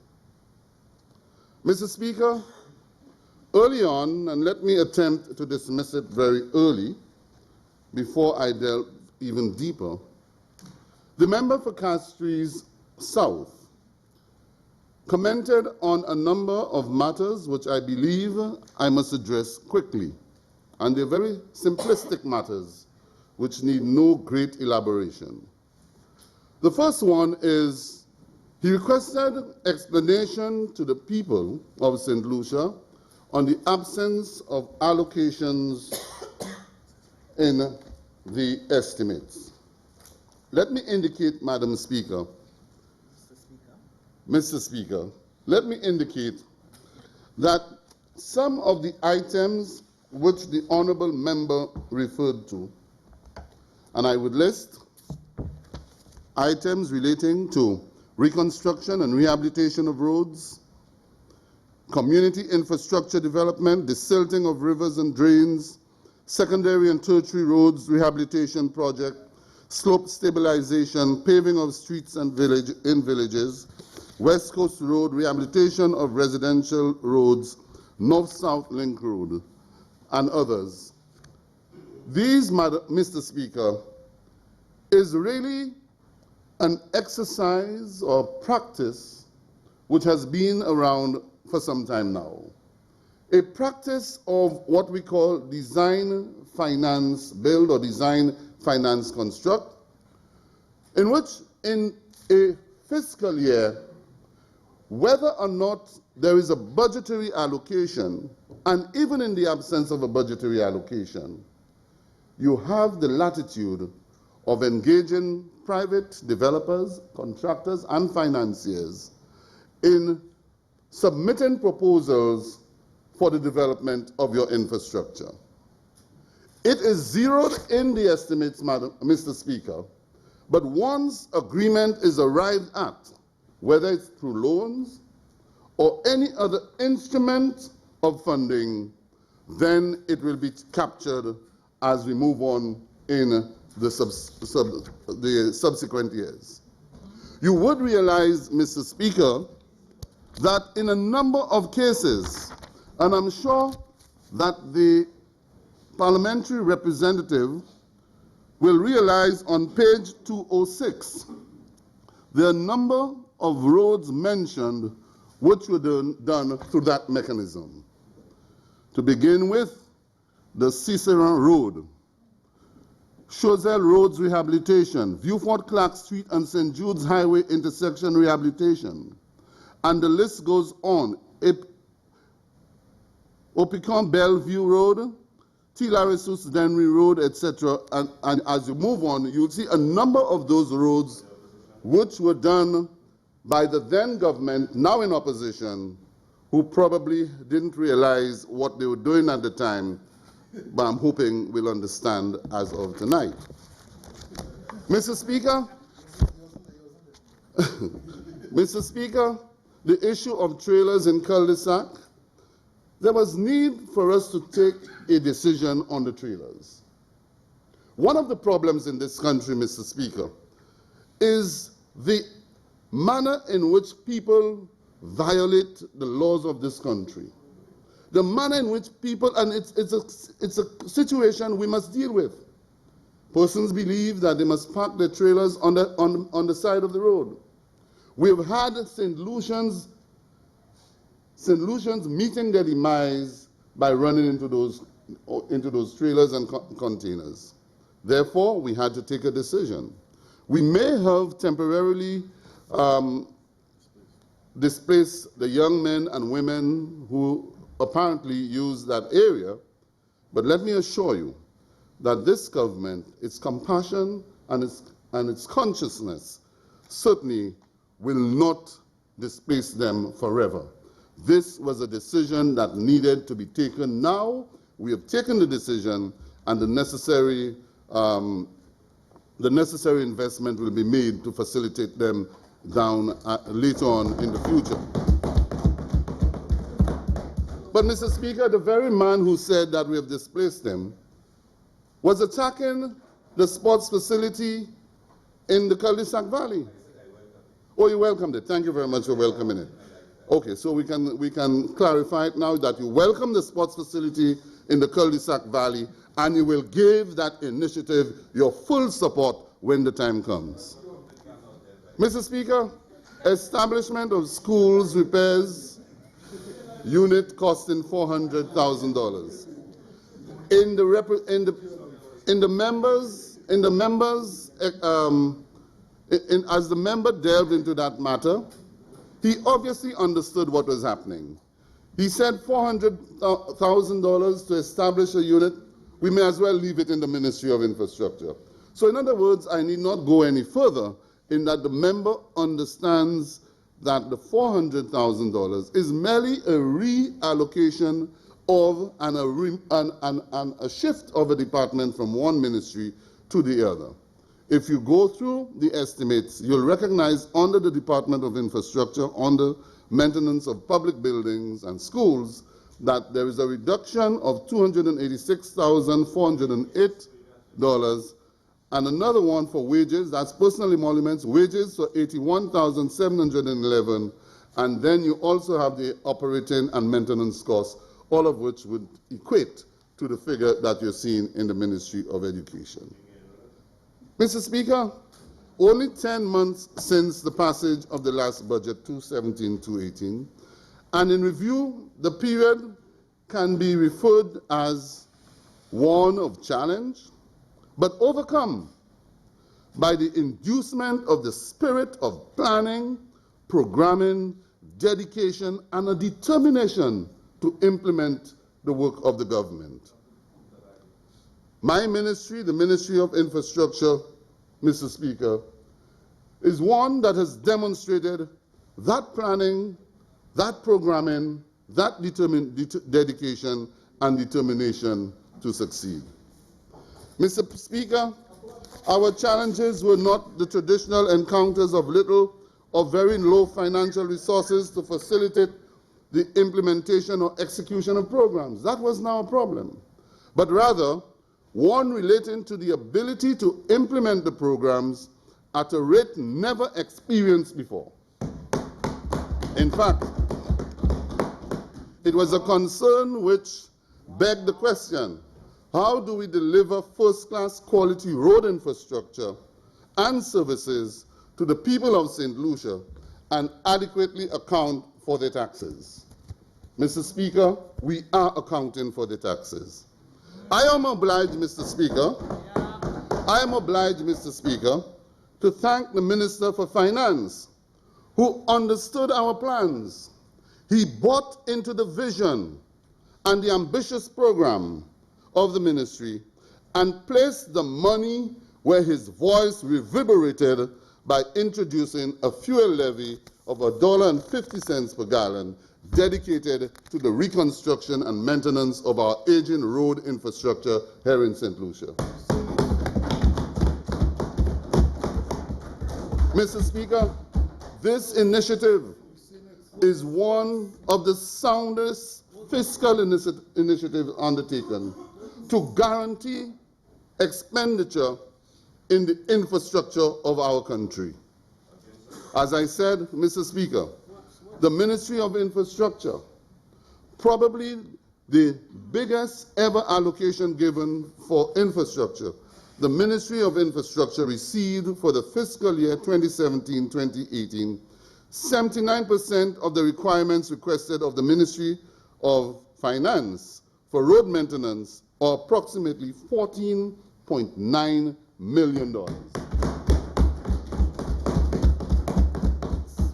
Mr. Speaker, early on, and let me attempt to dismiss it very early before I delve even deeper, the member for Castries South commented on a number of matters which I believe I must address quickly, and they're very simplistic matters which need no great elaboration. The first one is he requested explanation to the people of St. Lucia on the absence of allocations in the estimates. Let me indicate, Madam Speaker, Mr. Speaker, let me indicate that some of the items which the honourable member referred to, and I would list items relating to reconstruction and rehabilitation of roads, community infrastructure development, the silting of rivers and drains, secondary and tertiary roads rehabilitation project, slope stabilization, paving of streets and villages, West Coast Road, rehabilitation of residential roads, North-South Link Road, and others. These, Mr. Speaker, is really an exercise or practice which has been around for some time now. A practice of what we call design finance build or design finance construct, in which in a fiscal year, whether or not there is a budgetary allocation, and even in the absence of a budgetary allocation, you have the latitude of engaging private developers, contractors, and financiers in submitting proposals for the development of your infrastructure. It is zeroed in the estimates, Mr. Speaker, but once agreement is arrived at, whether it's through loans or any other instrument of funding, then it will be captured as we move on in the subsequent years. You would realize, Mr. Speaker, that in a number of cases, and I'm sure that the parliamentary representative will realize on page 206, there are a number of roads mentioned which were done through that mechanism. To begin with, the Cicero Road, Choiseul Roads Rehabilitation, Viewfort Clark Street and St. Jude's Highway Intersection Rehabilitation, and the list goes on. Opicon Bellevue Road, T. Larissus Denry Road, etc. And as you move on, you'll see a number of those roads which were done by the then government, now in opposition, who probably didn't realize what they were doing at the time, but I'm hoping will understand as of tonight. Mr. Speaker, Mr. Speaker, the issue of trailers in cul-de-sac, there was need for us to take a decision on the trailers. One of the problems in this country, Mr. Speaker, is the manner in which people violate the laws of this country. The manner in which people, and it's a situation we must deal with. Persons believe that they must park their trailers on the side of the road. We've had St. Lucians meeting their demise by running into those trailers and containers. Therefore, we had to take a decision. We may have temporarily displaced the young men and women who apparently use that area, but let me assure you that this government, its compassion and its consciousness certainly will not displace them forever. This was a decision that needed to be taken now. We have taken the decision, and the necessary investment will be made to facilitate them down later on in the future. But, Mr. Speaker, the very man who said that we have displaced them was attacking the sports facility in the cul-de-sac valley. Oh, you welcomed it. Thank you very much for welcoming it. Okay, so we can clarify it now that you welcome the sports facility in the cul-de-sac valley, and you will give that initiative your full support when the time comes. Mr. Speaker, establishment of schools repairs unit costing $400,000. As the member delved into that matter, he obviously understood what was happening. He said $400,000 to establish a unit, we may as well leave it in the Ministry of Infrastructure. So in other words, I need not go any further in that the member understands that the $400,000 is merely a reallocation of and a shift of a department from one ministry to the other. If you go through the estimates, you'll recognize under the Department of Infrastructure, under maintenance of public buildings and schools, that there is a reduction of $286,408, and another one for wages, that's personal emoluments, wages, so $81,711, and then you also have the operating and maintenance costs, all of which would equate to the figure that you're seeing in the Ministry of Education. Mr. Speaker, only 10 months since the passage of the last budget, 2017-2018, and in review, the period can be referred as one of challenge, but overcome by the inducement of the spirit of planning, programming, dedication, and a determination to implement the work of the government. My ministry, the Ministry of Infrastructure, Mr. Speaker, is one that has demonstrated that planning, that programming, that dedication and determination to succeed. Mr. Speaker, our challenges were not the traditional encounters of little or very low financial resources to facilitate the implementation or execution of programs. That was not a problem, but rather one relating to the ability to implement the programs at a rate never experienced before. In fact, it was a concern which begged the question, how do we deliver first-class quality road infrastructure and services to the people of St. Lucia and adequately account for their taxes? Mr. Speaker, we are accounting for the taxes. I am obliged, Mr. Speaker, to thank the Minister for Finance, who understood our plans. He bought into the vision and the ambitious program of the ministry and placed the money where his voice reverberated by introducing a fuel levy of $1.50 per gallon dedicated to the reconstruction and maintenance of our aging road infrastructure here in St. Lucia. Mr. Speaker, this initiative is one of the soundest fiscal initiatives undertaken to guarantee expenditure in the infrastructure of our country. As I said, Mr. Speaker, the Ministry of Infrastructure, probably the biggest ever allocation given for infrastructure, the Ministry of Infrastructure received for the fiscal year 2017-2018 79% of the requirements requested of the Ministry of Finance for road maintenance, or approximately $14.9 million.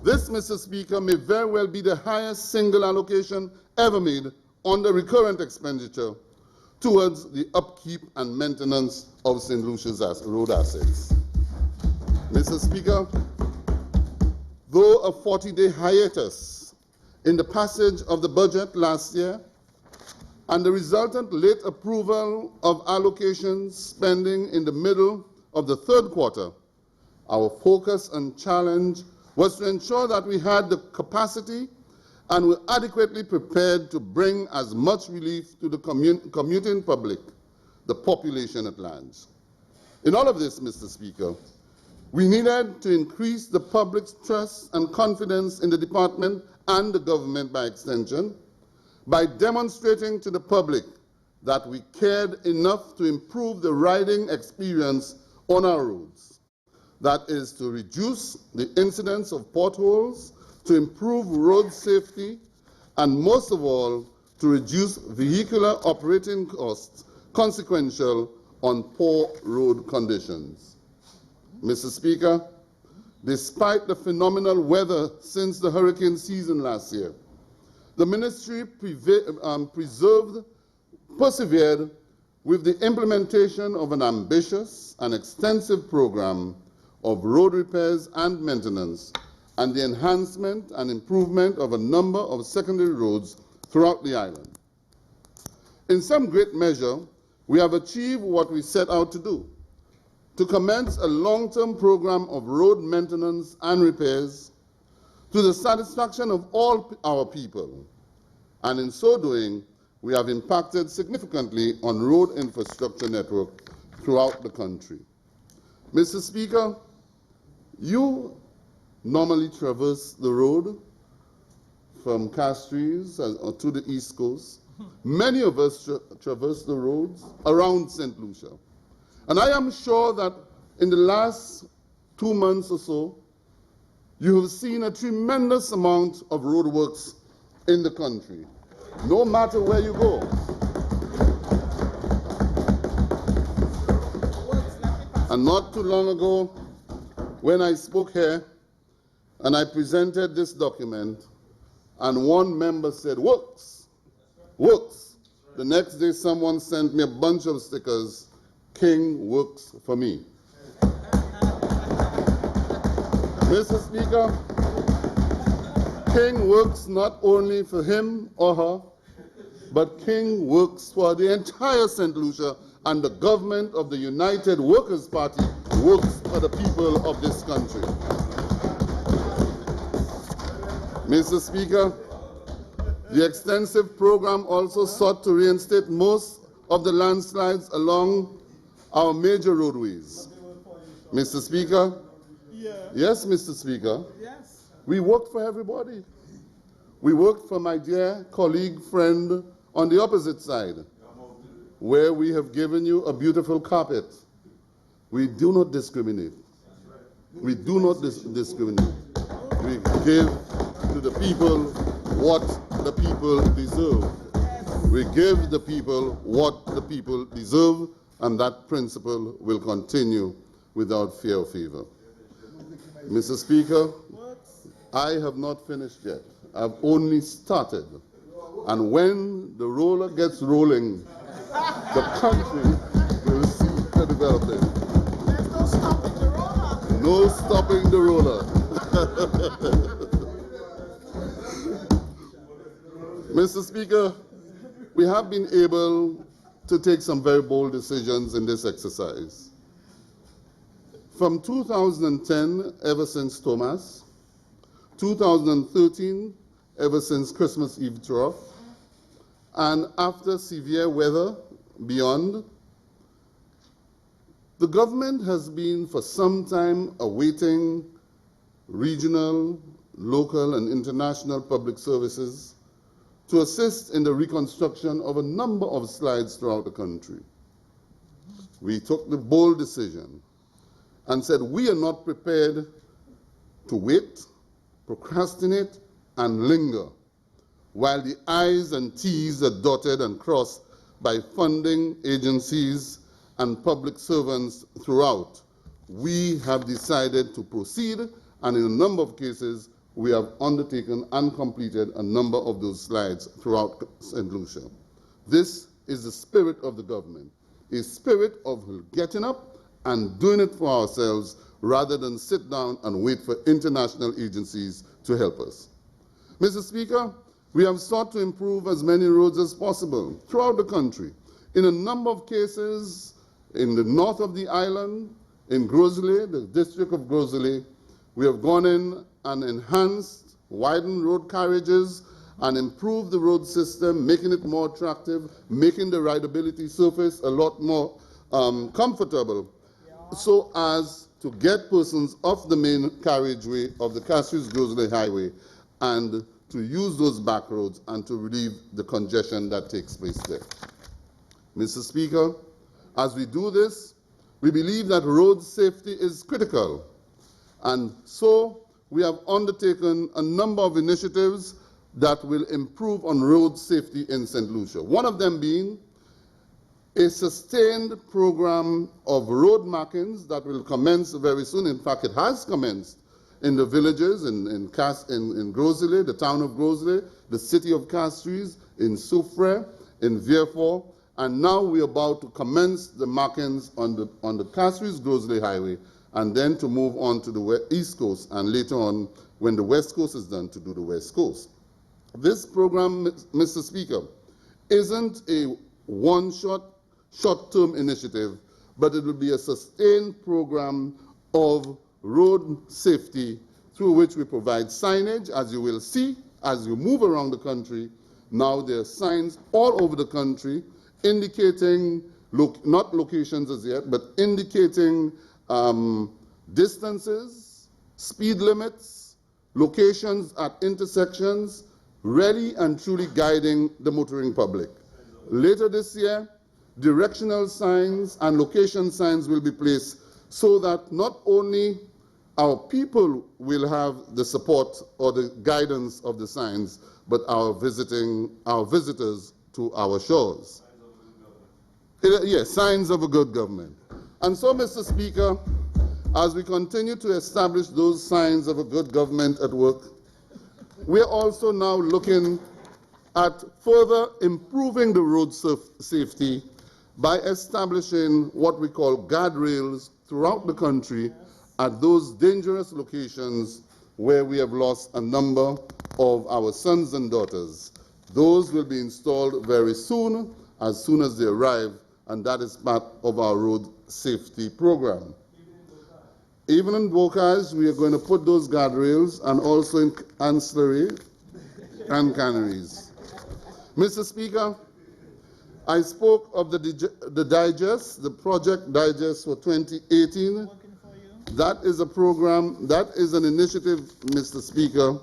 This, Mr. Speaker, may very well be the highest single allocation ever made on the recurrent expenditure towards the upkeep and maintenance of St. Lucia's road assets. Mr. Speaker, though a 40-day hiatus in the passage of the budget last year and the resultant late approval of allocations spending in the middle of the third quarter, our focus and challenge was to ensure that we had the capacity and were adequately prepared to bring as much relief to the commuting public, the population at large. In all of this, Mr. Speaker, we needed to increase the public's trust and confidence in the department and the government by extension by demonstrating to the public that we cared enough to improve the riding experience on our roads. That is, to reduce the incidence of potholes, to improve road safety, and most of all, to reduce vehicular operating costs consequential on poor road conditions. Mr. Speaker, despite the phenomenal weather since the hurricane season last year, the ministry persevered with the implementation of an ambitious and extensive program of road repairs and maintenance and the enhancement and improvement of a number of secondary roads throughout the island. In some great measure, we have achieved what we set out to do, to commence a long-term program of road maintenance and repairs to the satisfaction of all our people. And in so doing, we have impacted significantly on road infrastructure network throughout the country. Mr. Speaker, you normally traverse the road from Castries to the East Coast. Many of us traverse the roads around St. Lucia. And I am sure that in the last 2 months or so, you have seen a tremendous amount of roadworks in the country, no matter where you go. And not too long ago, when I spoke here and I presented this document, and one member said, works, works. The next day, someone sent me a bunch of stickers, King works for me. Mr. Speaker, King works not only for him or her, but King works for the entire St. Lucia, and the government of the United Workers' Party works for the people of this country. Mr. Speaker, the extensive program also sought to reinstate most of the landslides along our major roadways. Mr. Speaker, yes, Mr. Speaker, we worked for everybody. We worked for my dear colleague, friend on the opposite side, where we have given you a beautiful carpet. We do not discriminate. We do not discriminate. We give to the people what the people deserve. We give the people what the people deserve, and that principle will continue without fear or favor. Mr. Speaker, I have not finished yet. I've only started. And when the roller gets rolling, the country will see the development. There's no stopping the roller. No stopping the roller. Mr. Speaker, we have been able to take some very bold decisions in this exercise. From 2010, ever since Thomas, 2013, ever since Christmas Eve trough, and after severe weather beyond, the government has been for some time awaiting regional, local, and international public services to assist in the reconstruction of a number of slides throughout the country. We took the bold decision and said we are not prepared to wait, procrastinate, and linger while the I's and T's are dotted and crossed by funding agencies and public servants throughout. We have decided to proceed, and in a number of cases, we have undertaken and completed a number of those slides throughout St. Lucia. This is the spirit of the government, a spirit of getting up and doing it for ourselves rather than sit down and wait for international agencies to help us. Mr. Speaker, we have sought to improve as many roads as possible throughout the country. In a number of cases, in the north of the island, in Grosley, the district of Grosley, we have gone in and enhanced, widened road carriages, and improved the road system, making it more attractive, making the rideability surface a lot more comfortable, so as to get persons off the main carriageway of the Castries-Grosley Highway and to use those back roads and to relieve the congestion that takes place there. Mr. Speaker, as we do this, we believe that road safety is critical, and so we have undertaken a number of initiatives that will improve on road safety in St. Lucia. One of them being a sustained program of road markings that will commence very soon. In fact, it has commenced in the villages, in Grosley, the town of Grosley, the city of Castries, in Soufrière, in Vierfort, and now we're about to commence the markings on the Castries-Grosley Highway, and then to move on to the East Coast, and later on, when the West Coast is done, to do the West Coast. This program, Mr. Speaker, isn't a short-term initiative, but it will be a sustained program of road safety through which we provide signage, as you will see, as you move around the country. Now there are signs all over the country indicating, not locations as yet, but indicating distances, speed limits, locations at intersections, really and truly guiding the motoring public. Later this year, directional signs and location signs will be placed so that not only our people will have the support or the guidance of the signs, but our visitors to our shores. Yes, signs of a good government. And so, Mr. Speaker, as we continue to establish those signs of a good government at work, we're also now looking at further improving the road safety by establishing what we call guardrails throughout the country at those dangerous locations where we have lost a number of our sons and daughters. Those will be installed very soon as they arrive, and that is part of our road safety program. Even in Bocage, we are going to put those guardrails, and also in ancillary and canneries. Mr. Speaker, I spoke of the digest, the project digest for 2018. That is a program, that is an initiative, Mr. Speaker,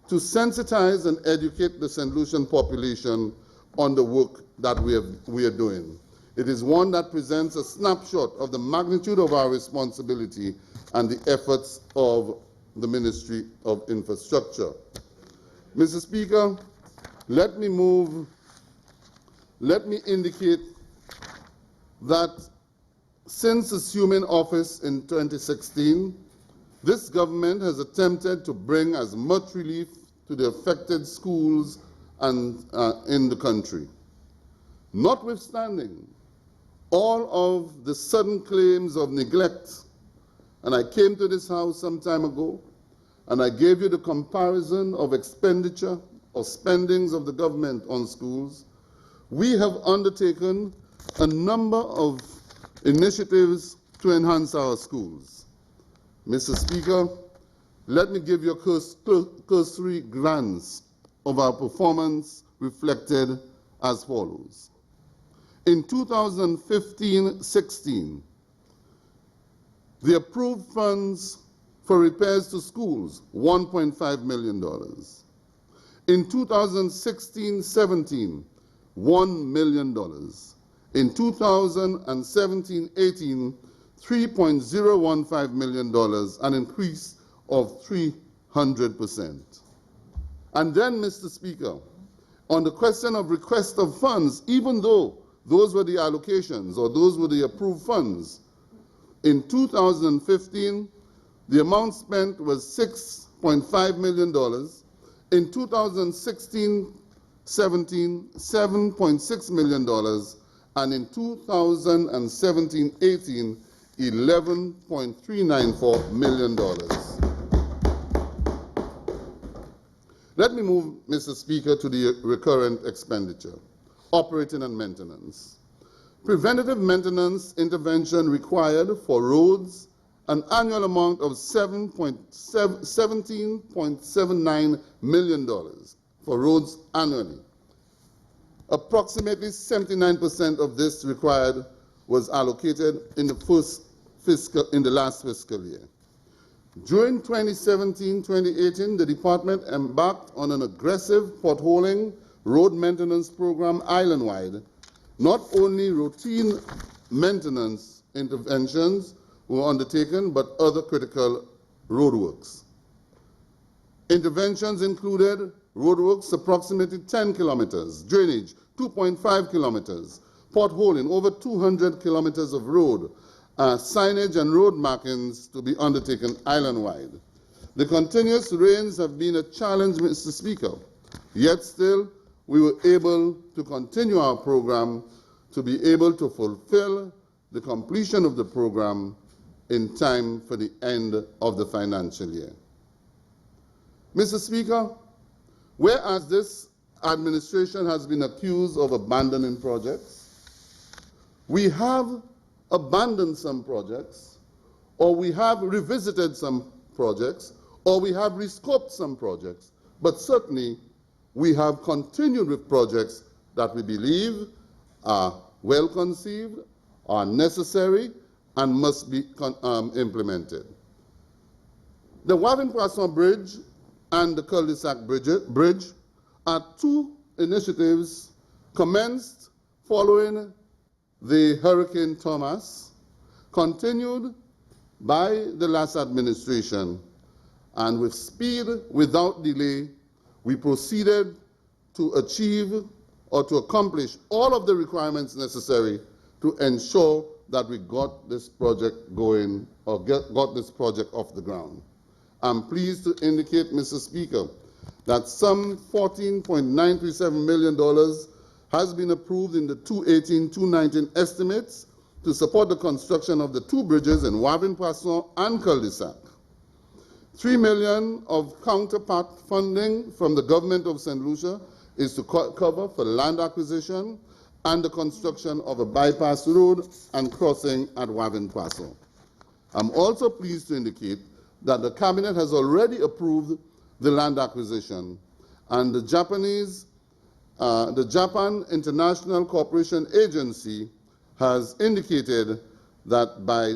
to sensitize and educate the St. Lucian population on the work that we are doing. It is one that presents a snapshot of the magnitude of our responsibility and the efforts of the Ministry of Infrastructure. Mr. Speaker, let me indicate that since assuming office in 2016, this government has attempted to bring as much relief to the affected schools and in the country. Notwithstanding all of the sudden claims of neglect and I came to this house some time ago, and I gave you the comparison of expenditure or spendings of the government on schools, we have undertaken a number of initiatives to enhance our schools. Mr. Speaker, let me give you a cursory glance of our performance reflected as follows. In 2015-16, the approved funds for repairs to schools, $1.5 million. In 2016-17, $1 million. In 2017-18, $3.015 million, an increase of 300%. And then, Mr. Speaker, on the question of request of funds, even though those were the allocations or those were the approved funds, in 2015, the amount spent was $6.5 million. In 2016-17, $7.6 million. And in 2017-18, $11.394 million. Let me move, Mr. Speaker, to the recurrent expenditure, operating and maintenance. Preventative maintenance intervention required for roads, an annual amount of $17.79 million for roads annually. Approximately 79% of this required was allocated in the last fiscal year. During 2017-2018, the department embarked on an aggressive potholing road maintenance program island-wide. Not only routine maintenance interventions were undertaken, but other critical roadworks. Interventions included roadworks approximately 10 kilometers, drainage 2.5 kilometers, potholing over 200 kilometers of road, signage and road markings to be undertaken island-wide. The continuous rains have been a challenge, Mr. Speaker, yet still we were able to continue our program to be able to fulfill the completion of the program in time for the end of the financial year. Mr. Speaker, whereas this administration has been accused of abandoning projects, we have abandoned some projects, or we have revisited some projects, or we have rescoped some projects, but certainly we have continued with projects that we believe are well conceived, are necessary, and must be implemented. The Wavin-Poisson Bridge and the Cul-de-Sac Bridge are two initiatives commenced following the Hurricane Thomas, continued by the last administration, and with speed, without delay, we proceeded to achieve or to accomplish all of the requirements necessary to ensure that we got this project going or got this project off the ground. I'm pleased to indicate, Mr. Speaker, that some $14.937 million has been approved in the 2018-2019 estimates to support the construction of the two bridges in Wavin-Poisson and Cul-de-Sac. $3 million of counterpart funding from the government of St. Lucia is to cover for land acquisition and the construction of a bypass road and crossing at Wavin-Poisson. I'm also pleased to indicate that the Cabinet has already approved the land acquisition, and the Japan International Cooperation Agency has indicated that by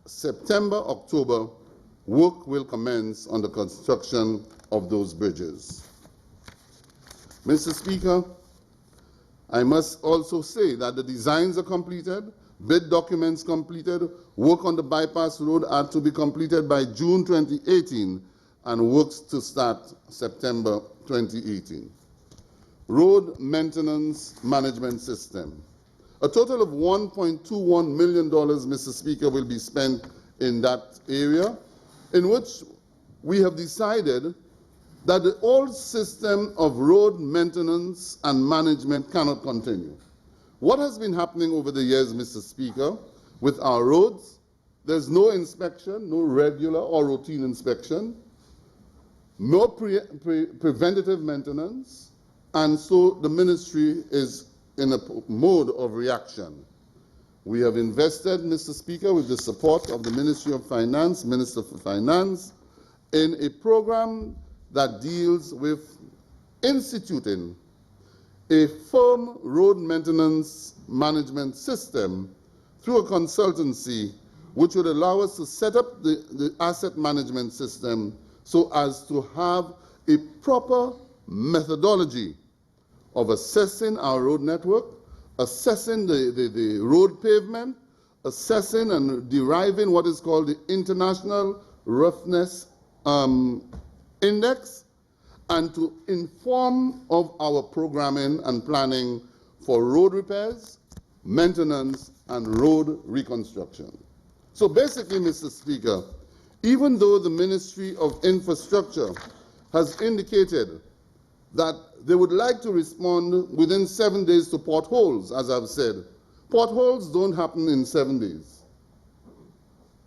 September, October, work will commence on the construction of those bridges. Mr. Speaker, I must also say that the designs are completed, bid documents completed, work on the bypass road are to be completed by June 2018, and works to start September 2018. Road Maintenance Management System. A total of $1.21 million, Mr. Speaker, will be spent in that area, in which we have decided that the old system of road maintenance and management cannot continue. What has been happening over the years, Mr. Speaker, with our roads, There's no inspection, no regular or routine inspection, no preventative maintenance, and so the ministry is in a mode of reaction. We have invested, Mr. Speaker, with the support of the Ministry of Finance, Minister for Finance, in a program that deals with instituting a firm road maintenance management system through a consultancy which would allow us to set up the asset management system so as to have a proper methodology of assessing our road network, assessing the road pavement, assessing and deriving what is called the International Roughness Index, and to inform of our programming and planning for road repairs, maintenance, and road reconstruction. So basically, Mr. Speaker, even though the Ministry of Infrastructure has indicated that they would like to respond within 7 days to potholes, as I've said, potholes don't happen in 7 days.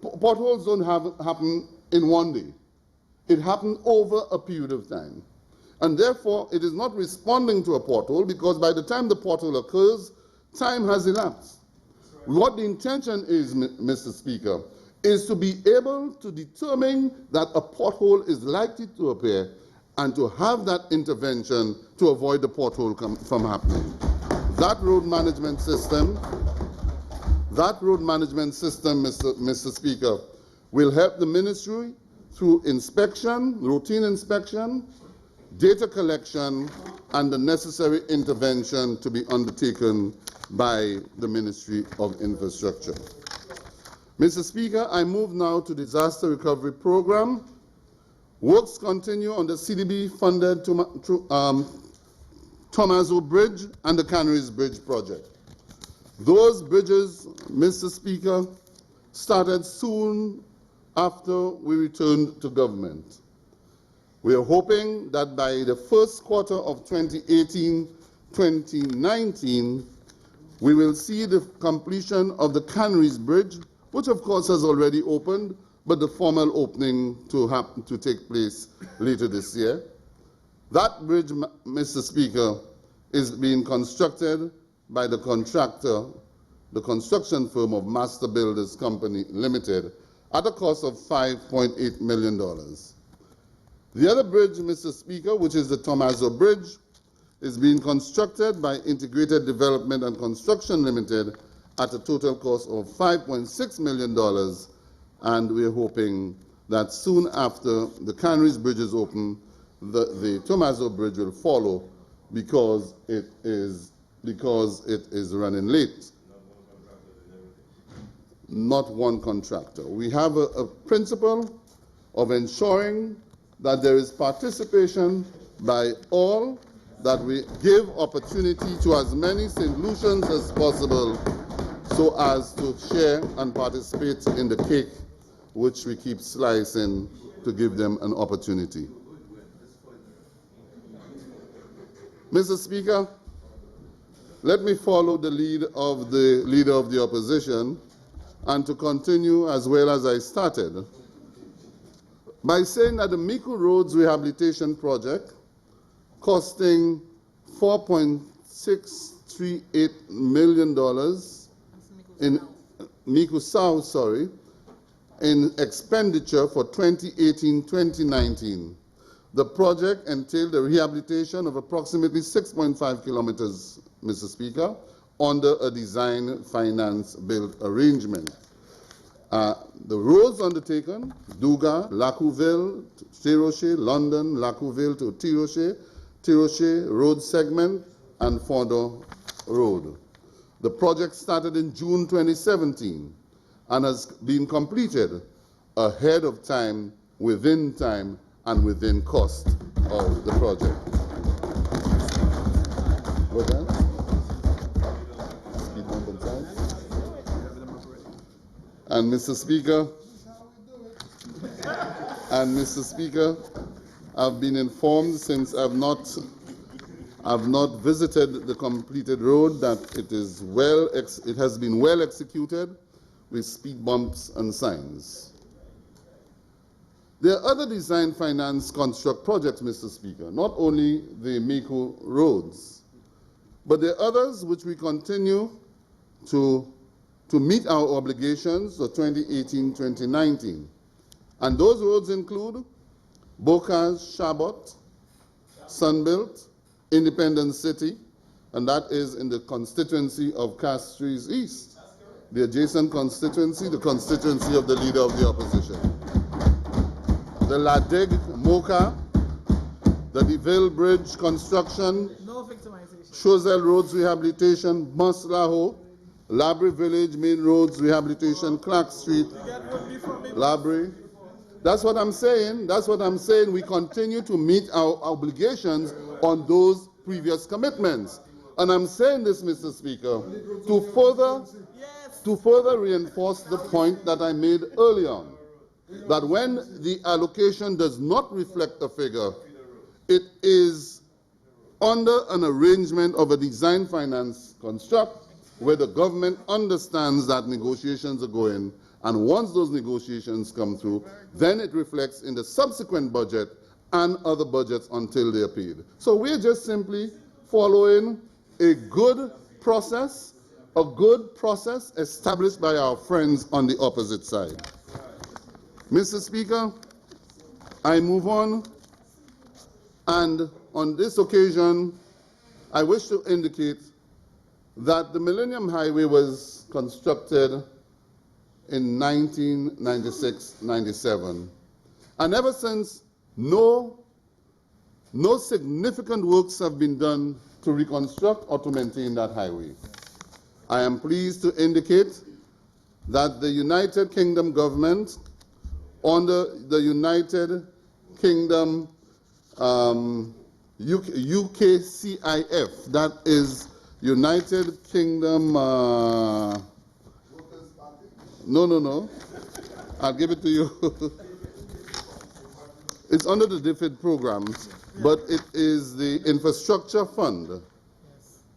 Potholes don't happen in 1 day. It happened over a period of time. And therefore, it is not responding to a pothole because by the time the pothole occurs, time has elapsed. What the intention is, Mr. Speaker, is to be able to determine that a pothole is likely to appear and to have that intervention to avoid the pothole from happening. That road management system, Mr. Speaker, will help the ministry through inspection, routine inspection, data collection, and the necessary intervention to be undertaken by the Ministry of Infrastructure. Mr. Speaker, I move now to disaster recovery program. Works continue on the CDB-funded Tomaso Bridge and the Canaries Bridge project. Those bridges, Mr. Speaker, started soon after we returned to government. We are hoping that by the first quarter of 2018-2019, we will see the completion of the Canaries Bridge, which of course has already opened, but the formal opening to take place later this year. That bridge, Mr. Speaker, is being constructed by the contractor, the construction firm of Master Builders Company Limited, at a cost of $5.8 million. The other bridge, Mr. Speaker, which is the Tomaso Bridge, is being constructed by Integrated Development and Construction Limited at a total cost of $5.6 million, and we're hoping that soon after the Canaries Bridge is open, the Tomaso Bridge will follow because it is running late. Not one contractor. We have a principle of ensuring that there is participation by all, that we give opportunity to as many St. Lucians as possible so as to share and participate in the cake which we keep slicing to give them an opportunity. Mr. Speaker, let me follow the lead of the Leader of the Opposition and to continue as well as I started by saying that the Miku Roads Rehabilitation Project, costing $4.638 million in Miku South, in expenditure for 2018-2019. The project entailed the rehabilitation of approximately 6.5 kilometers, Mr. Speaker, under a design finance build arrangement. The roads undertaken, Duga, Lacouville, Tiroche, London, Lacouville to Tiroche road segment, and Fondo Road. The project started in June 2017 and has been completed ahead of time, within time, and within cost of the project. What's that? Speed bump inside. And Mr. Speaker, I've been informed since I've not visited the completed road that it has been well executed. with speed bumps and signs. There are other design finance construct projects, Mr. Speaker, not only the Mako roads, but there are others which we continue to meet our obligations for 2018-2019. And those roads include Bocas, Chabot, Sunbelt, Independence City, and that is in the constituency of Castries East, the adjacent constituency, the constituency of the leader of the opposition. The Ladig, Moka, the DeVille Bridge construction, Choiseul Roads rehabilitation, Maslaho, Labrie Village Main Roads rehabilitation, Clark Street, Labrie. That's what I'm saying. That's what I'm saying. We continue to meet our obligations on those previous commitments. And I'm saying this, Mr. Speaker, to further reinforce the point that I made earlier on, that when the allocation does not reflect a figure, it is under an arrangement of a design finance construct where the government understands that negotiations are going, and once those negotiations come through, then it reflects in the subsequent budget and other budgets until they are paid. So we're just simply following a good process established by our friends on the opposite side. Mr. Speaker, I move on, and on this occasion, I wish to indicate that the Millennium Highway was constructed in 1996-97, and ever since, no significant works have been done to reconstruct or to maintain that highway. I am pleased to indicate that the United Kingdom government, under the United Kingdom UKCIF, that is United Kingdom, no, I'll give it to you. It's under the different programs, but it is the Infrastructure Fund,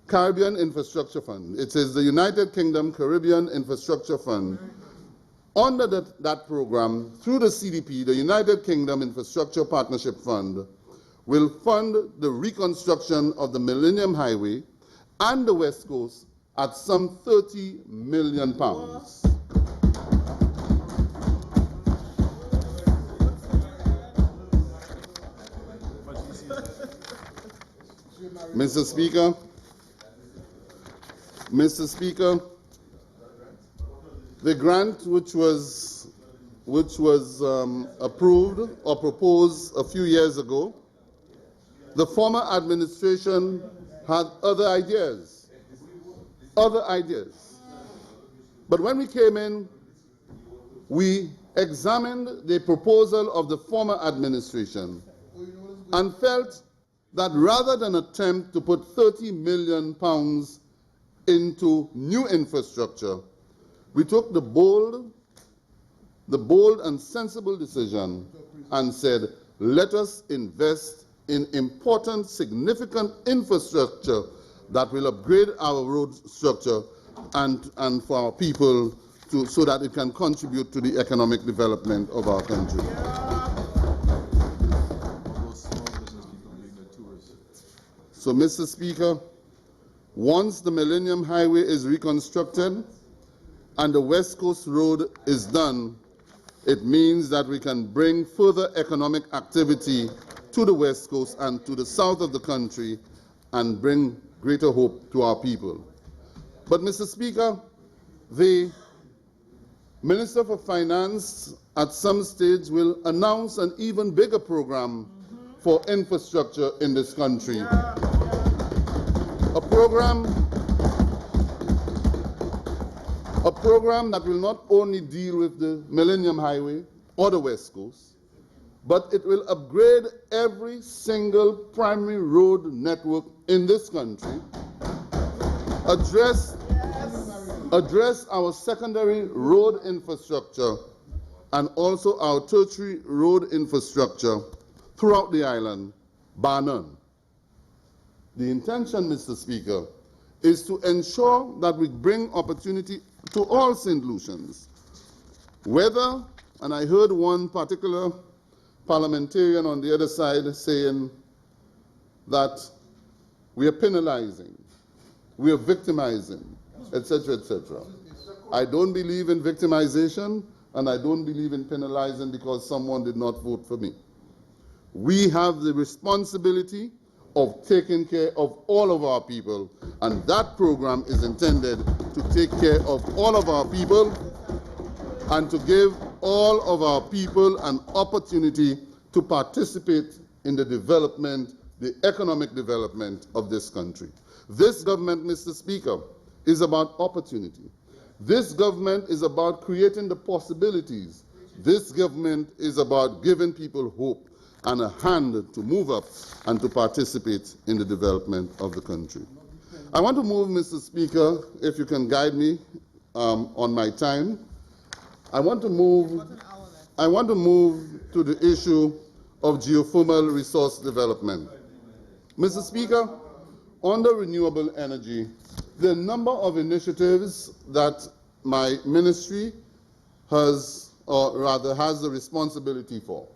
Caribbean Infrastructure Fund. It is the United Kingdom Caribbean Infrastructure Fund. Under that program, through the CDP, the United Kingdom Infrastructure Partnership Fund will fund the reconstruction of the Millennium Highway and the West Coast at some £30 million. Mr. Speaker, the grant which was approved or proposed a few years ago, the former administration had other ideas. But when we came in, we examined the proposal of the former administration and felt that rather than attempt to put £30 million into new infrastructure, we took the bold and sensible decision and said, let us invest in important, significant infrastructure that will upgrade our road structure and for our people so that it can contribute to the economic development of our country. So, Mr. Speaker, once the Millennium Highway is reconstructed and the West Coast Road is done, it means that we can bring further economic activity to the West Coast and to the south of the country and bring greater hope to our people. But, Mr. Speaker, the Minister for Finance at some stage will announce an even bigger program for infrastructure in this country. A program that will not only deal with the Millennium Highway or the West Coast, but it will upgrade every single primary road network in this country, address our secondary road infrastructure and also our tertiary road infrastructure throughout the island, bar none. The intention, Mr. Speaker, is to ensure that we bring opportunity to all St. Lucians. Whether, and I heard one particular parliamentarian on the other side saying that we are penalizing, we are victimizing, etc., etc. I don't believe in victimization, and I don't believe in penalizing because someone did not vote for me. We have the responsibility of taking care of all of our people, and that program is intended to take care of all of our people and to give all of our people an opportunity to participate in the development, the economic development of this country. This government, Mr. Speaker, is about opportunity. This government is about creating the possibilities. This government is about giving people hope and a hand to move up and to participate in the development of the country. I want to move, Mr. Speaker, if you can guide me on my time. I want to move to the issue of geothermal resource development. Mr. Speaker, under renewable energy, the number of initiatives that my ministry has, or rather has the responsibility for.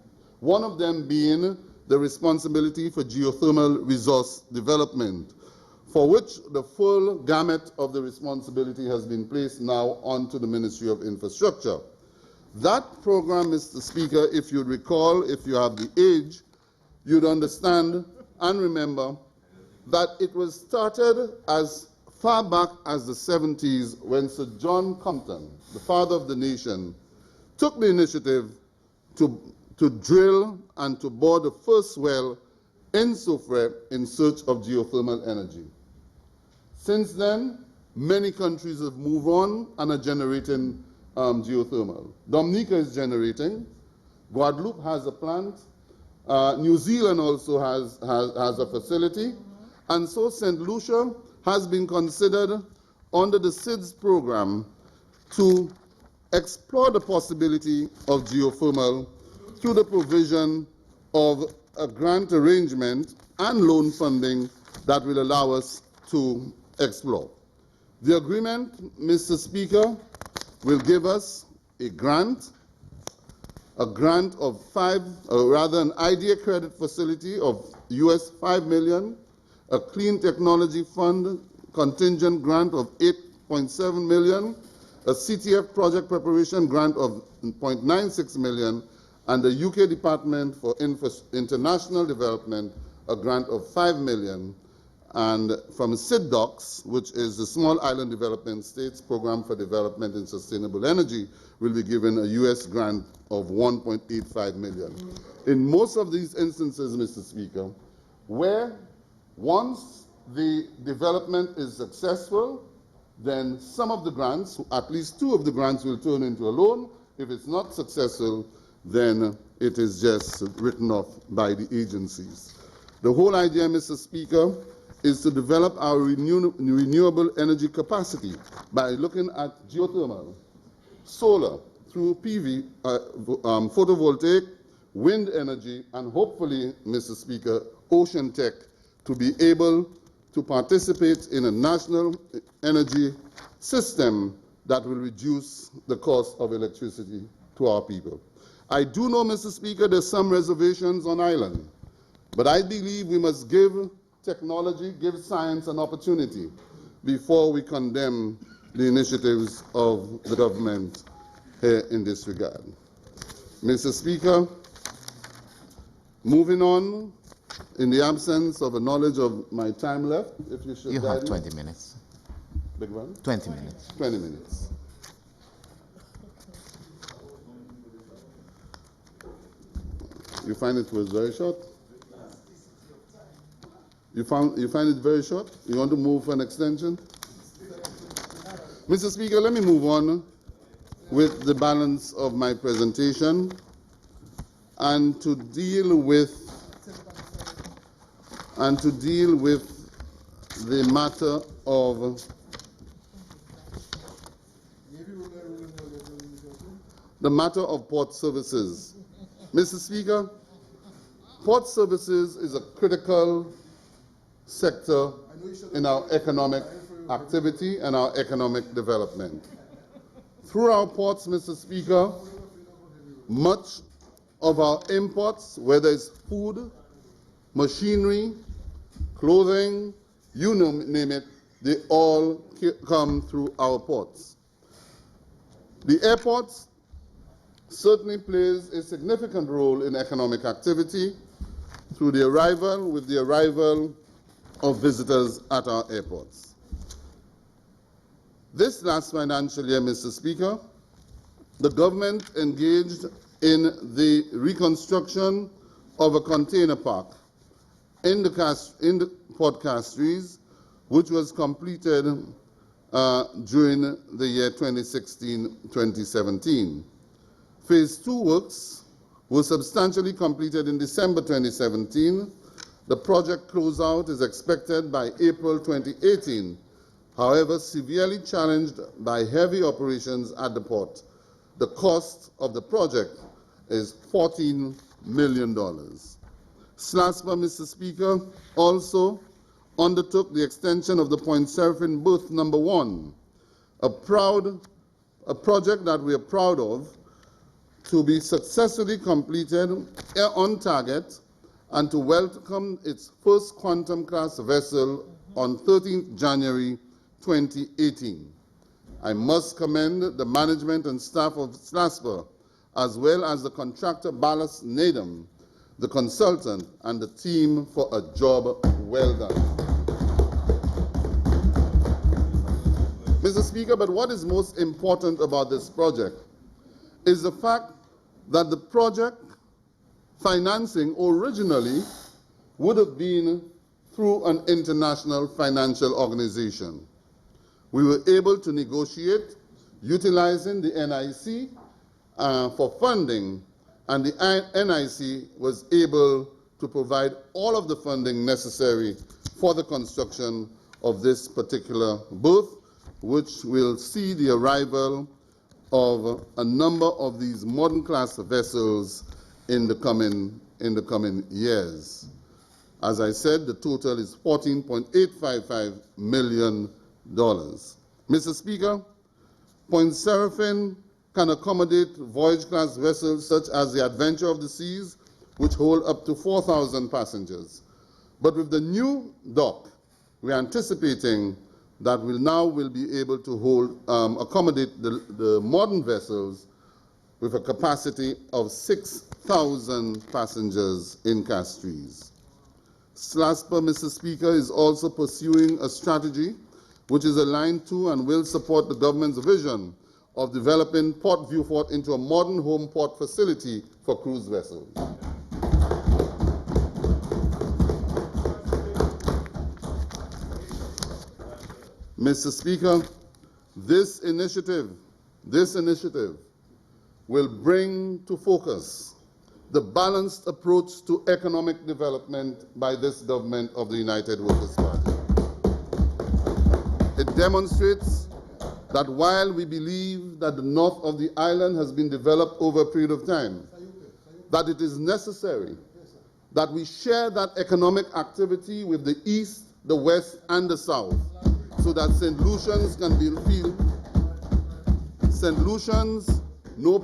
One of them being the responsibility for geothermal resource development, for which the full gamut of the responsibility has been placed now onto the Ministry of Infrastructure. That program, Mr. Speaker, if you recall, if you have the age, you'd understand and remember that it was started as far back as the 70s when Sir John Compton, the father of the nation, took the initiative to drill and to bore the first well in Soufrière in search of geothermal energy. Since then, many countries have moved on and are generating geothermal. Dominica is generating. Guadeloupe has a plant. New Zealand also has a facility. And so St. Lucia has been considered under the SIDS program to explore the possibility of geothermal through the provision of a grant arrangement and loan funding that will allow us to explore. The agreement, Mr. Speaker, will give us a grant of an idea credit facility of US $5 million, a clean technology fund contingent grant of $8.7 million, a CTF project preparation grant of $0.96 million, and the UK Department for International Development, a grant of $5 million, and from SIDDOCS, which is the Small Island Development States Program for Development in Sustainable Energy, will be given a US grant of $1.85 million. In most of these instances, Mr. Speaker, where once the development is successful, then some of the grants, at least two of the grants, will turn into a loan. If it's not successful, then it is just written off by the agencies. The whole idea, Mr. Speaker, is to develop our renewable energy capacity by looking at geothermal, solar, through PV, photovoltaic, wind energy, and hopefully, Mr. Speaker, ocean tech, to be able to participate in a national energy system that will reduce the cost of electricity to our people. I do know, Mr. Speaker, there's some reservations on island, but I believe we must give technology, give science an opportunity before we condemn the initiatives of the government here in this regard. Mr. Speaker, moving on, in the absence of a knowledge of my time left, if you should You have guide 20 me. minutes. Big one? 20 minutes. 20 minutes. You find it was very short? You find it very short? You want to move for an extension? Mr. Speaker, let me move on with the balance of my presentation and to deal with the matter of port services. Mr. Speaker, port services is a critical sector in our economic activity and our economic development. Through our ports, Mr. Speaker, much of our imports, whether it's food, machinery, clothing, you name it, they all come through our ports. The airports certainly plays a significant role in economic activity through the arrival of visitors at our airports. This last financial year, Mr. Speaker, the government engaged in the reconstruction of a container park in the Port Castries, which was completed during the year 2016-2017. Phase 2 works were substantially completed in December 2017. The project closeout is expected by April 2018. However, severely challenged by heavy operations at the port. The cost of the project is $14 million. SLASPA, Mr. Speaker, also undertook the extension of the Point Seraphim Berth number 1, a project that we are proud of, to be successfully completed on target and to welcome its first Quantum class vessel on 13th January 2018. I must commend the management and staff of SLASPA, as well as the contractor Ballast Nadam, the consultant, and the team for a job well done. Mr. Speaker, but what is most important about this project is the fact that the project financing originally would have been through an international financial organization. We were able to negotiate utilizing the NIC for funding, and the NIC was able to provide all of the funding necessary for the construction of this particular berth, which will see the arrival of a number of these modern class vessels in the coming years. As I said, the total is $14.855 million. Mr. Speaker, Point Seraphim can accommodate voyage class vessels such as the Adventure of the Seas, which hold up to 4,000 passengers. But with the new dock, we are anticipating that we will be able to accommodate the modern vessels with a capacity of 6,000 passengers in Castries. SLASPA, Mr. Speaker, is also pursuing a strategy which is aligned to and will support the government's vision of developing Port Vieux into a modern home port facility for cruise vessels. Mr. Speaker, this initiative will bring to focus the balanced approach to economic development by this government of the United Workers' Party. It demonstrates that while we believe that the north of the island has been developed over a period of time, that it is necessary that we share that economic activity with the east, the west, and the south, so that St. Lucians can feel St. Lucians, no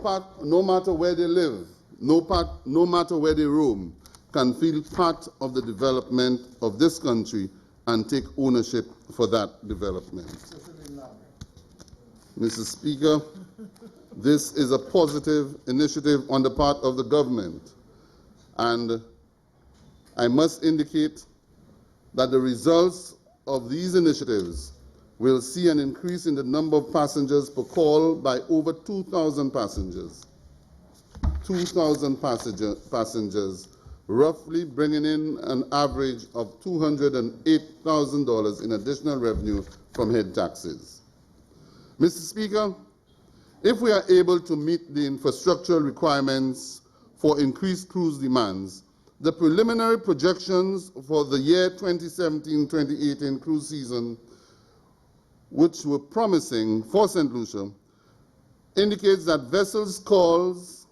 matter where they live, no matter where they roam, can feel part of the development of this country and take ownership for that development. Mr. Speaker, this is a positive initiative on the part of the government, and I must indicate that the results of these initiatives will see an increase in the number of passengers per call by over 2,000 passengers. 2,000 passengers, roughly bringing in an average of $208,000 in additional revenue from head taxes. Mr. Speaker, if we are able to meet the infrastructural requirements for increased cruise demands, the preliminary projections for the year 2017-2018 cruise season, which were promising for St. Lucia, indicates that vessels calls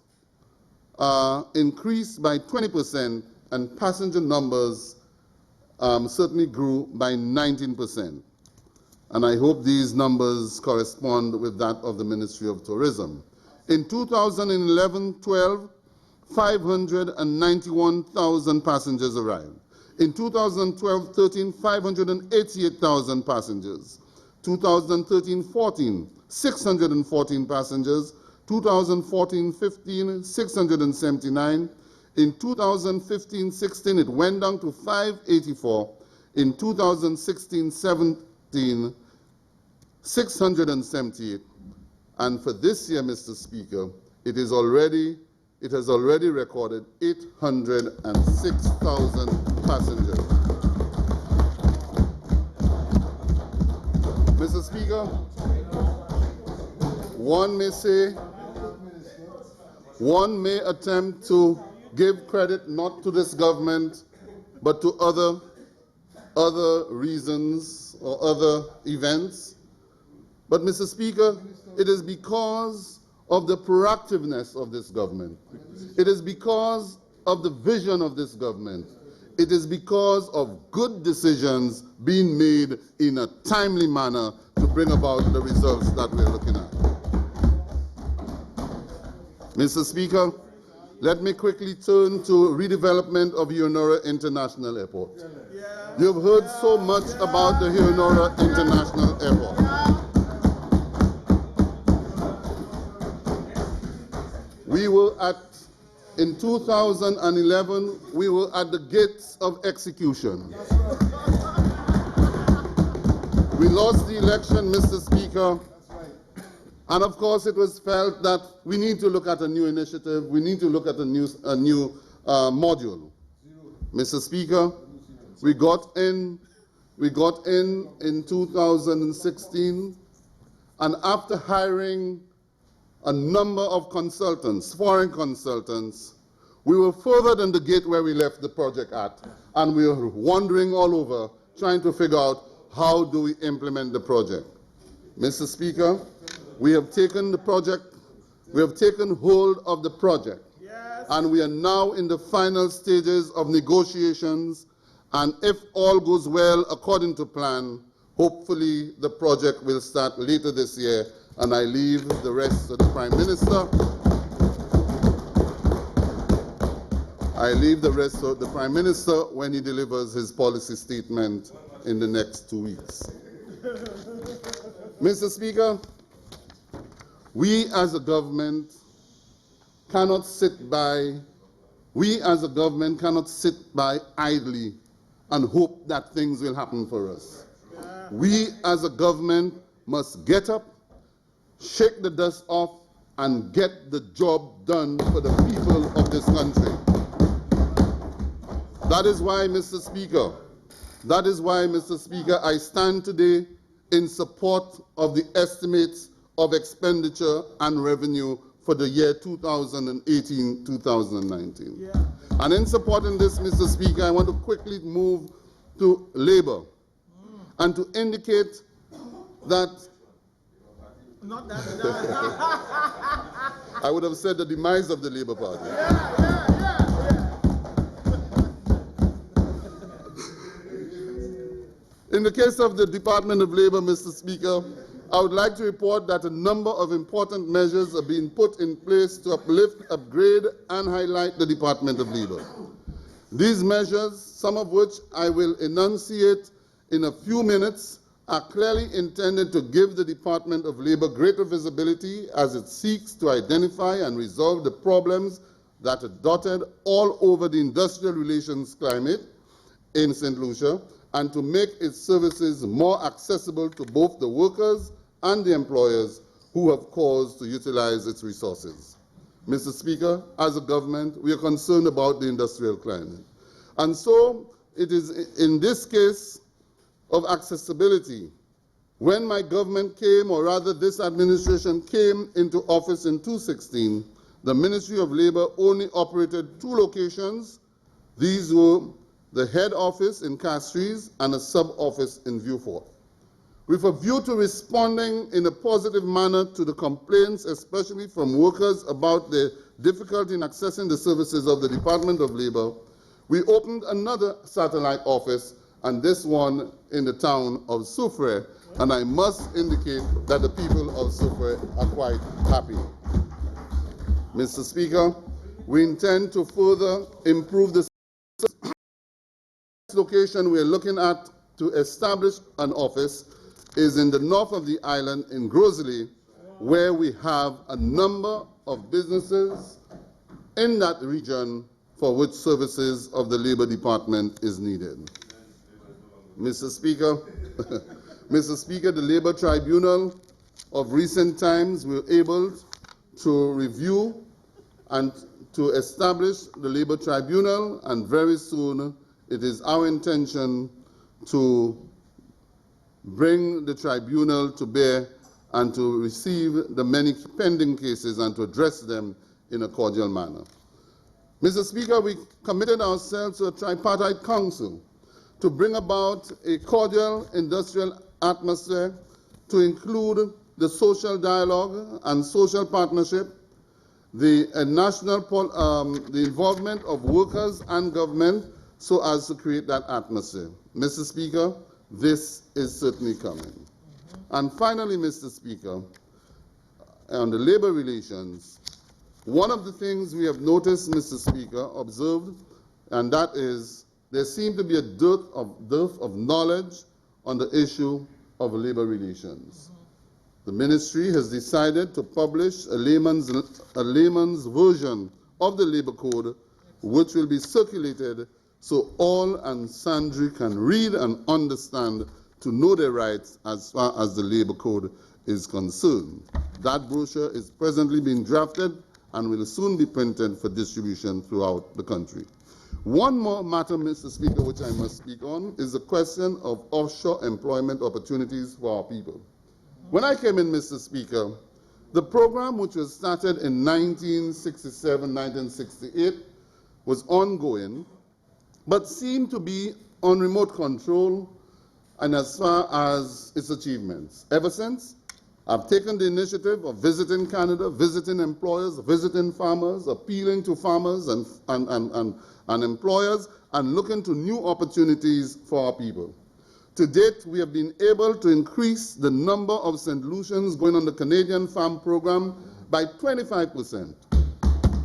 increased by 20% and passenger numbers certainly grew by 19%. and I hope these numbers correspond with that of the Ministry of Tourism. In 2011-12, 591,000 passengers arrived. In 2012-13, 588,000 passengers. 2013-14, 614 passengers. 2014-15, 679. In 2015-16, it went down to 584. In 2016-17, 678. And for this year, Mr. Speaker, it has already recorded 806,000 passengers. Mr. Speaker, one may attempt to give credit not to this government, but to other reasons or other events. But, Mr. Speaker, it is because of the proactiveness of this government. It is because of the vision of this government. It is because of good decisions being made in a timely manner to bring about the results that we're looking at. Mr. Speaker, let me quickly turn to redevelopment of Heronora International Airport. You've heard so much about the Heronora International Airport. In 2011, we were at the gates of execution. We lost the election, Mr. Speaker, and of course it was felt that we need to look at a new initiative, we need to look at a new module. Mr. Speaker, we got in 2016, and after hiring a number of consultants, foreign consultants, we were further than the gate where we left the project at, and we were wandering all over trying to figure out how do we implement the project. Mr. Speaker, we have taken hold of the project, and we are now in the final stages of negotiations, and if all goes well according to plan, hopefully the project will start later this year, and I leave the rest to the Prime Minister. I leave the rest to the Prime Minister when he delivers his policy statement in the next 2 weeks. Mr. Speaker, we as a government cannot sit by idly and hope that things will happen for us. We as a government must get up, shake the dust off, and get the job done for the people of this country. That is why, Mr. Speaker, I stand today in support of the estimates of expenditure and revenue for the year 2018-2019. And in supporting this, Mr. Speaker, I want to quickly move to labor and to indicate that I would have said the demise of the Labour Party. In the case of the Department of Labor, Mr. Speaker, I would like to report that a number of important measures are being put in place to uplift, upgrade, and highlight the Department of Labor. These measures, some of which I will enunciate in a few minutes, are clearly intended to give the Department of Labor greater visibility as it seeks to identify and resolve the problems that are dotted all over the industrial relations climate in St. Lucia, and to make its services more accessible to both the workers and the employers who have cause to utilize its resources. Mr. Speaker, as a government, we are concerned about the industrial climate. And so it is in this case of accessibility. When my government came, or rather this administration came into office in 2016, the Ministry of Labor only operated 2 locations. These were the head office in Castries and a sub-office in Vieux-Fort. With a view to responding in a positive manner to the complaints, especially from workers about the difficulty in accessing the services of the Department of Labor, we opened another satellite office and this one in the town of Soufrière, and I must indicate that the people of Soufrière are quite happy. Mr. Speaker, we intend to further improve the location we're looking at to establish an office is in the north of the island in Grosley, where we have a number of businesses in that region for which services of the Labor Department is needed. Mr. Speaker, Mr. Speaker, the Labor Tribunal of recent times were able to review and to establish the Labor Tribunal, and very soon it is our intention to bring the tribunal to bear and to receive the many pending cases and to address them in a cordial manner. Mr. Speaker, we committed ourselves to a tripartite council to bring about a cordial industrial atmosphere to include the social dialogue and social partnership, the involvement of workers and government so as to create that atmosphere. Mr. Speaker, this is certainly coming. And finally, Mr. Speaker, on the labor relations, one of the things we have noticed, Mr. Speaker, observed, and that is there seemed to be a dearth of knowledge on the issue of labor relations. The ministry has decided to publish a layman's version of the labor code, which will be circulated so all and sundry can read and understand to know their rights as far as the labor code is concerned. That brochure is presently being drafted and will soon be printed for distribution throughout the country. One more matter, Mr. Speaker, which I must speak on, is the question of offshore employment opportunities for our people. When I came in, Mr. Speaker, the program which was started in 1967, 1968 was ongoing, but seemed to be on remote control and as far as its achievements. Ever since, I've taken the initiative of visiting Canada, visiting employers, visiting farmers, appealing to farmers and employers, and looking to new opportunities for our people. To date, we have been able to increase the number of St. Lucians going on the Canadian Farm Program by 25%.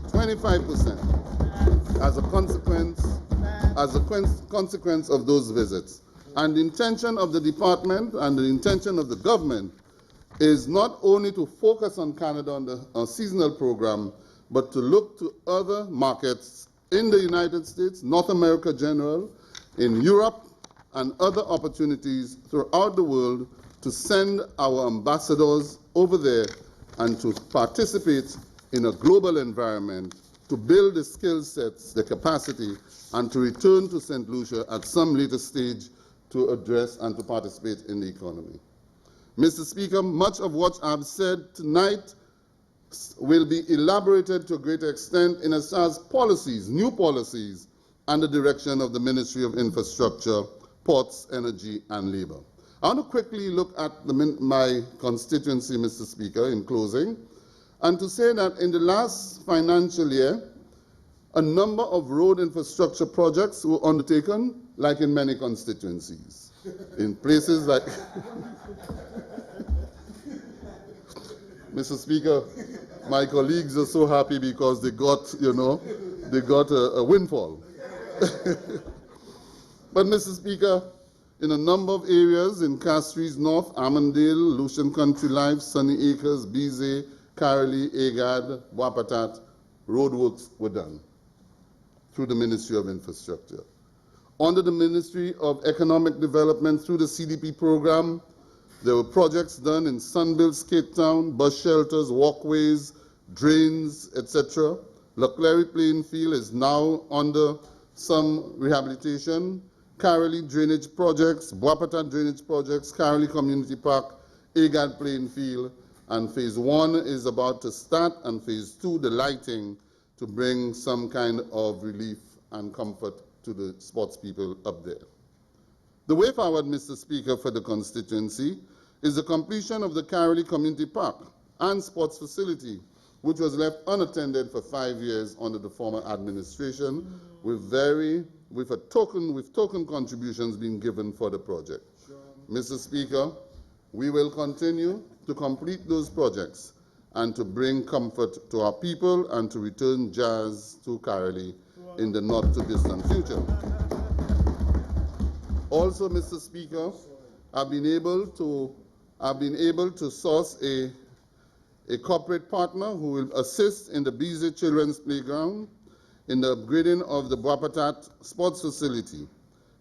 25% as a consequence of those visits. And the intention of the department and the intention of the government is not only to focus on Canada on the seasonal program, but to look to other markets in the United States, North America general, in Europe, and other opportunities throughout the world to send our ambassadors over there and to participate in a global environment, to build the skill sets, the capacity, and to return to St. Lucia at some later stage to address and to participate in the economy. Mr. Speaker, much of what I've said tonight will be elaborated to a greater extent in as far as policies, new policies, and the direction of the Ministry of Infrastructure, Ports, Energy, and Labor. I want to quickly look at my constituency, Mr. Speaker, in closing, and to say that in the last financial year, a number of road infrastructure projects were undertaken, like in many constituencies. In places like... Mr. Speaker, my colleagues are so happy because they got, they got a windfall. But, Mr. Speaker, in a number of areas in Castries North, Armandale, Lucian Country Life, Sunny Acres, Bize, Carolee, Agad, Wapatat, roadworks were done through the Ministry of Infrastructure. Under the Ministry of Economic Development, through the CDP program, there were projects done in Sunbuilt, Cape Town, bus shelters, walkways, drains, etc. Leclerc Playing Field is now under some rehabilitation. Carolee drainage projects, Wapatat drainage projects, Carolee Community Park, Agad Playing Field, and phase 1 is about to start, and phase 2, the lighting, to bring some kind of relief and comfort to the sports people up there. The way forward, Mr. Speaker, for the constituency is the completion of the Carolee Community Park and sports facility, which was left unattended for 5 years under the former administration, with very with token contributions being given for the project. Sure. Mr. Speaker, we will continue to complete those projects and to bring comfort to our people and to return jazz to Carolee in the not-too-distant future. Also, Mr. Speaker, I've been able to source a corporate partner who will assist in the Busy Children's Playground, in the upgrading of the Boapatat Sports Facility,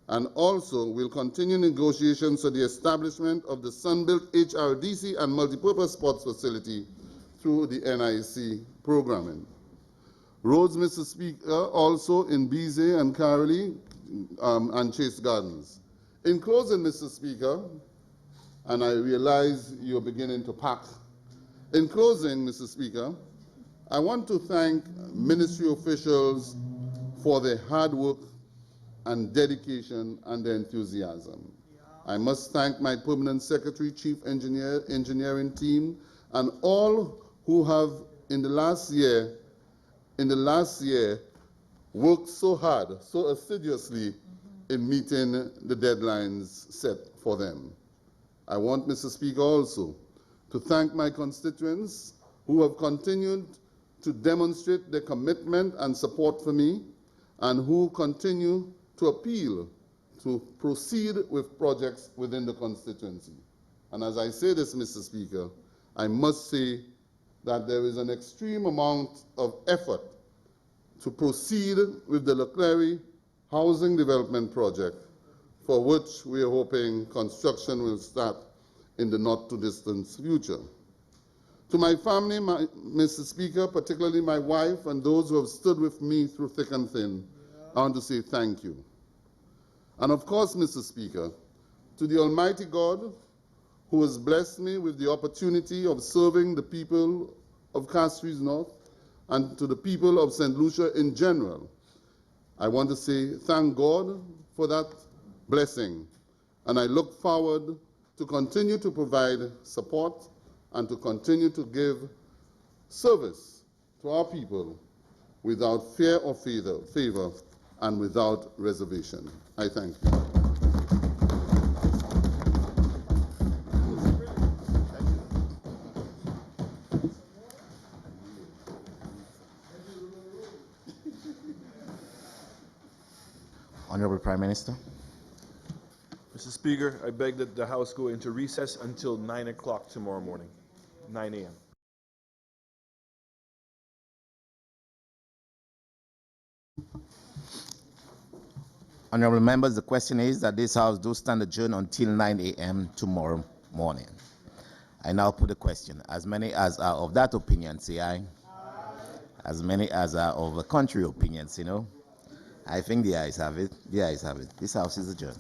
and also will continue negotiations for the establishment of the Sunbelt HRDC and Multipurpose Sports Facility through the NIC programming. Roads, Mr. Speaker, also in Busy and Carolee and Chase Gardens. In closing, Mr. Speaker, and I realize you're beginning to pack. In closing, Mr. Speaker, I want to thank ministry officials for their hard work and dedication and their enthusiasm. I must thank my permanent secretary, chief engineering team, and all who have in the last year worked so hard, so assiduously in meeting the deadlines set for them. I want, Mr. Speaker, also to thank my constituents who have continued to demonstrate their commitment and support for me and who continue to appeal to proceed with projects within the constituency. And as I say this, Mr. Speaker, I must say that there is an extreme amount of effort to proceed with the Leclerc housing development project, for which we are hoping construction will start in the not-too-distant future. To my family, Mr. Speaker, particularly my wife and those who have stood with me through thick and thin, I want to say thank you. And of course, Mr. Speaker, to the Almighty God, who has blessed me with the opportunity of serving the people of Castries North and to the people of St. Lucia in general, I want to say thank God for that blessing. And I look forward to continue to provide support and to continue to give service to our people without fear or favor and without reservation. I thank you. Honorable Prime Minister. Mr. Speaker, I beg that the House go into recess until 9 o'clock tomorrow morning, 9 a.m. Honorable members, the question is that this House do stand adjourned until 9 a.m. tomorrow morning. I now put the question. As many as are of that opinion, say aye. As many as are of the contrary opinion, say no. I think the ayes have it. The ayes have it. This House is adjourned.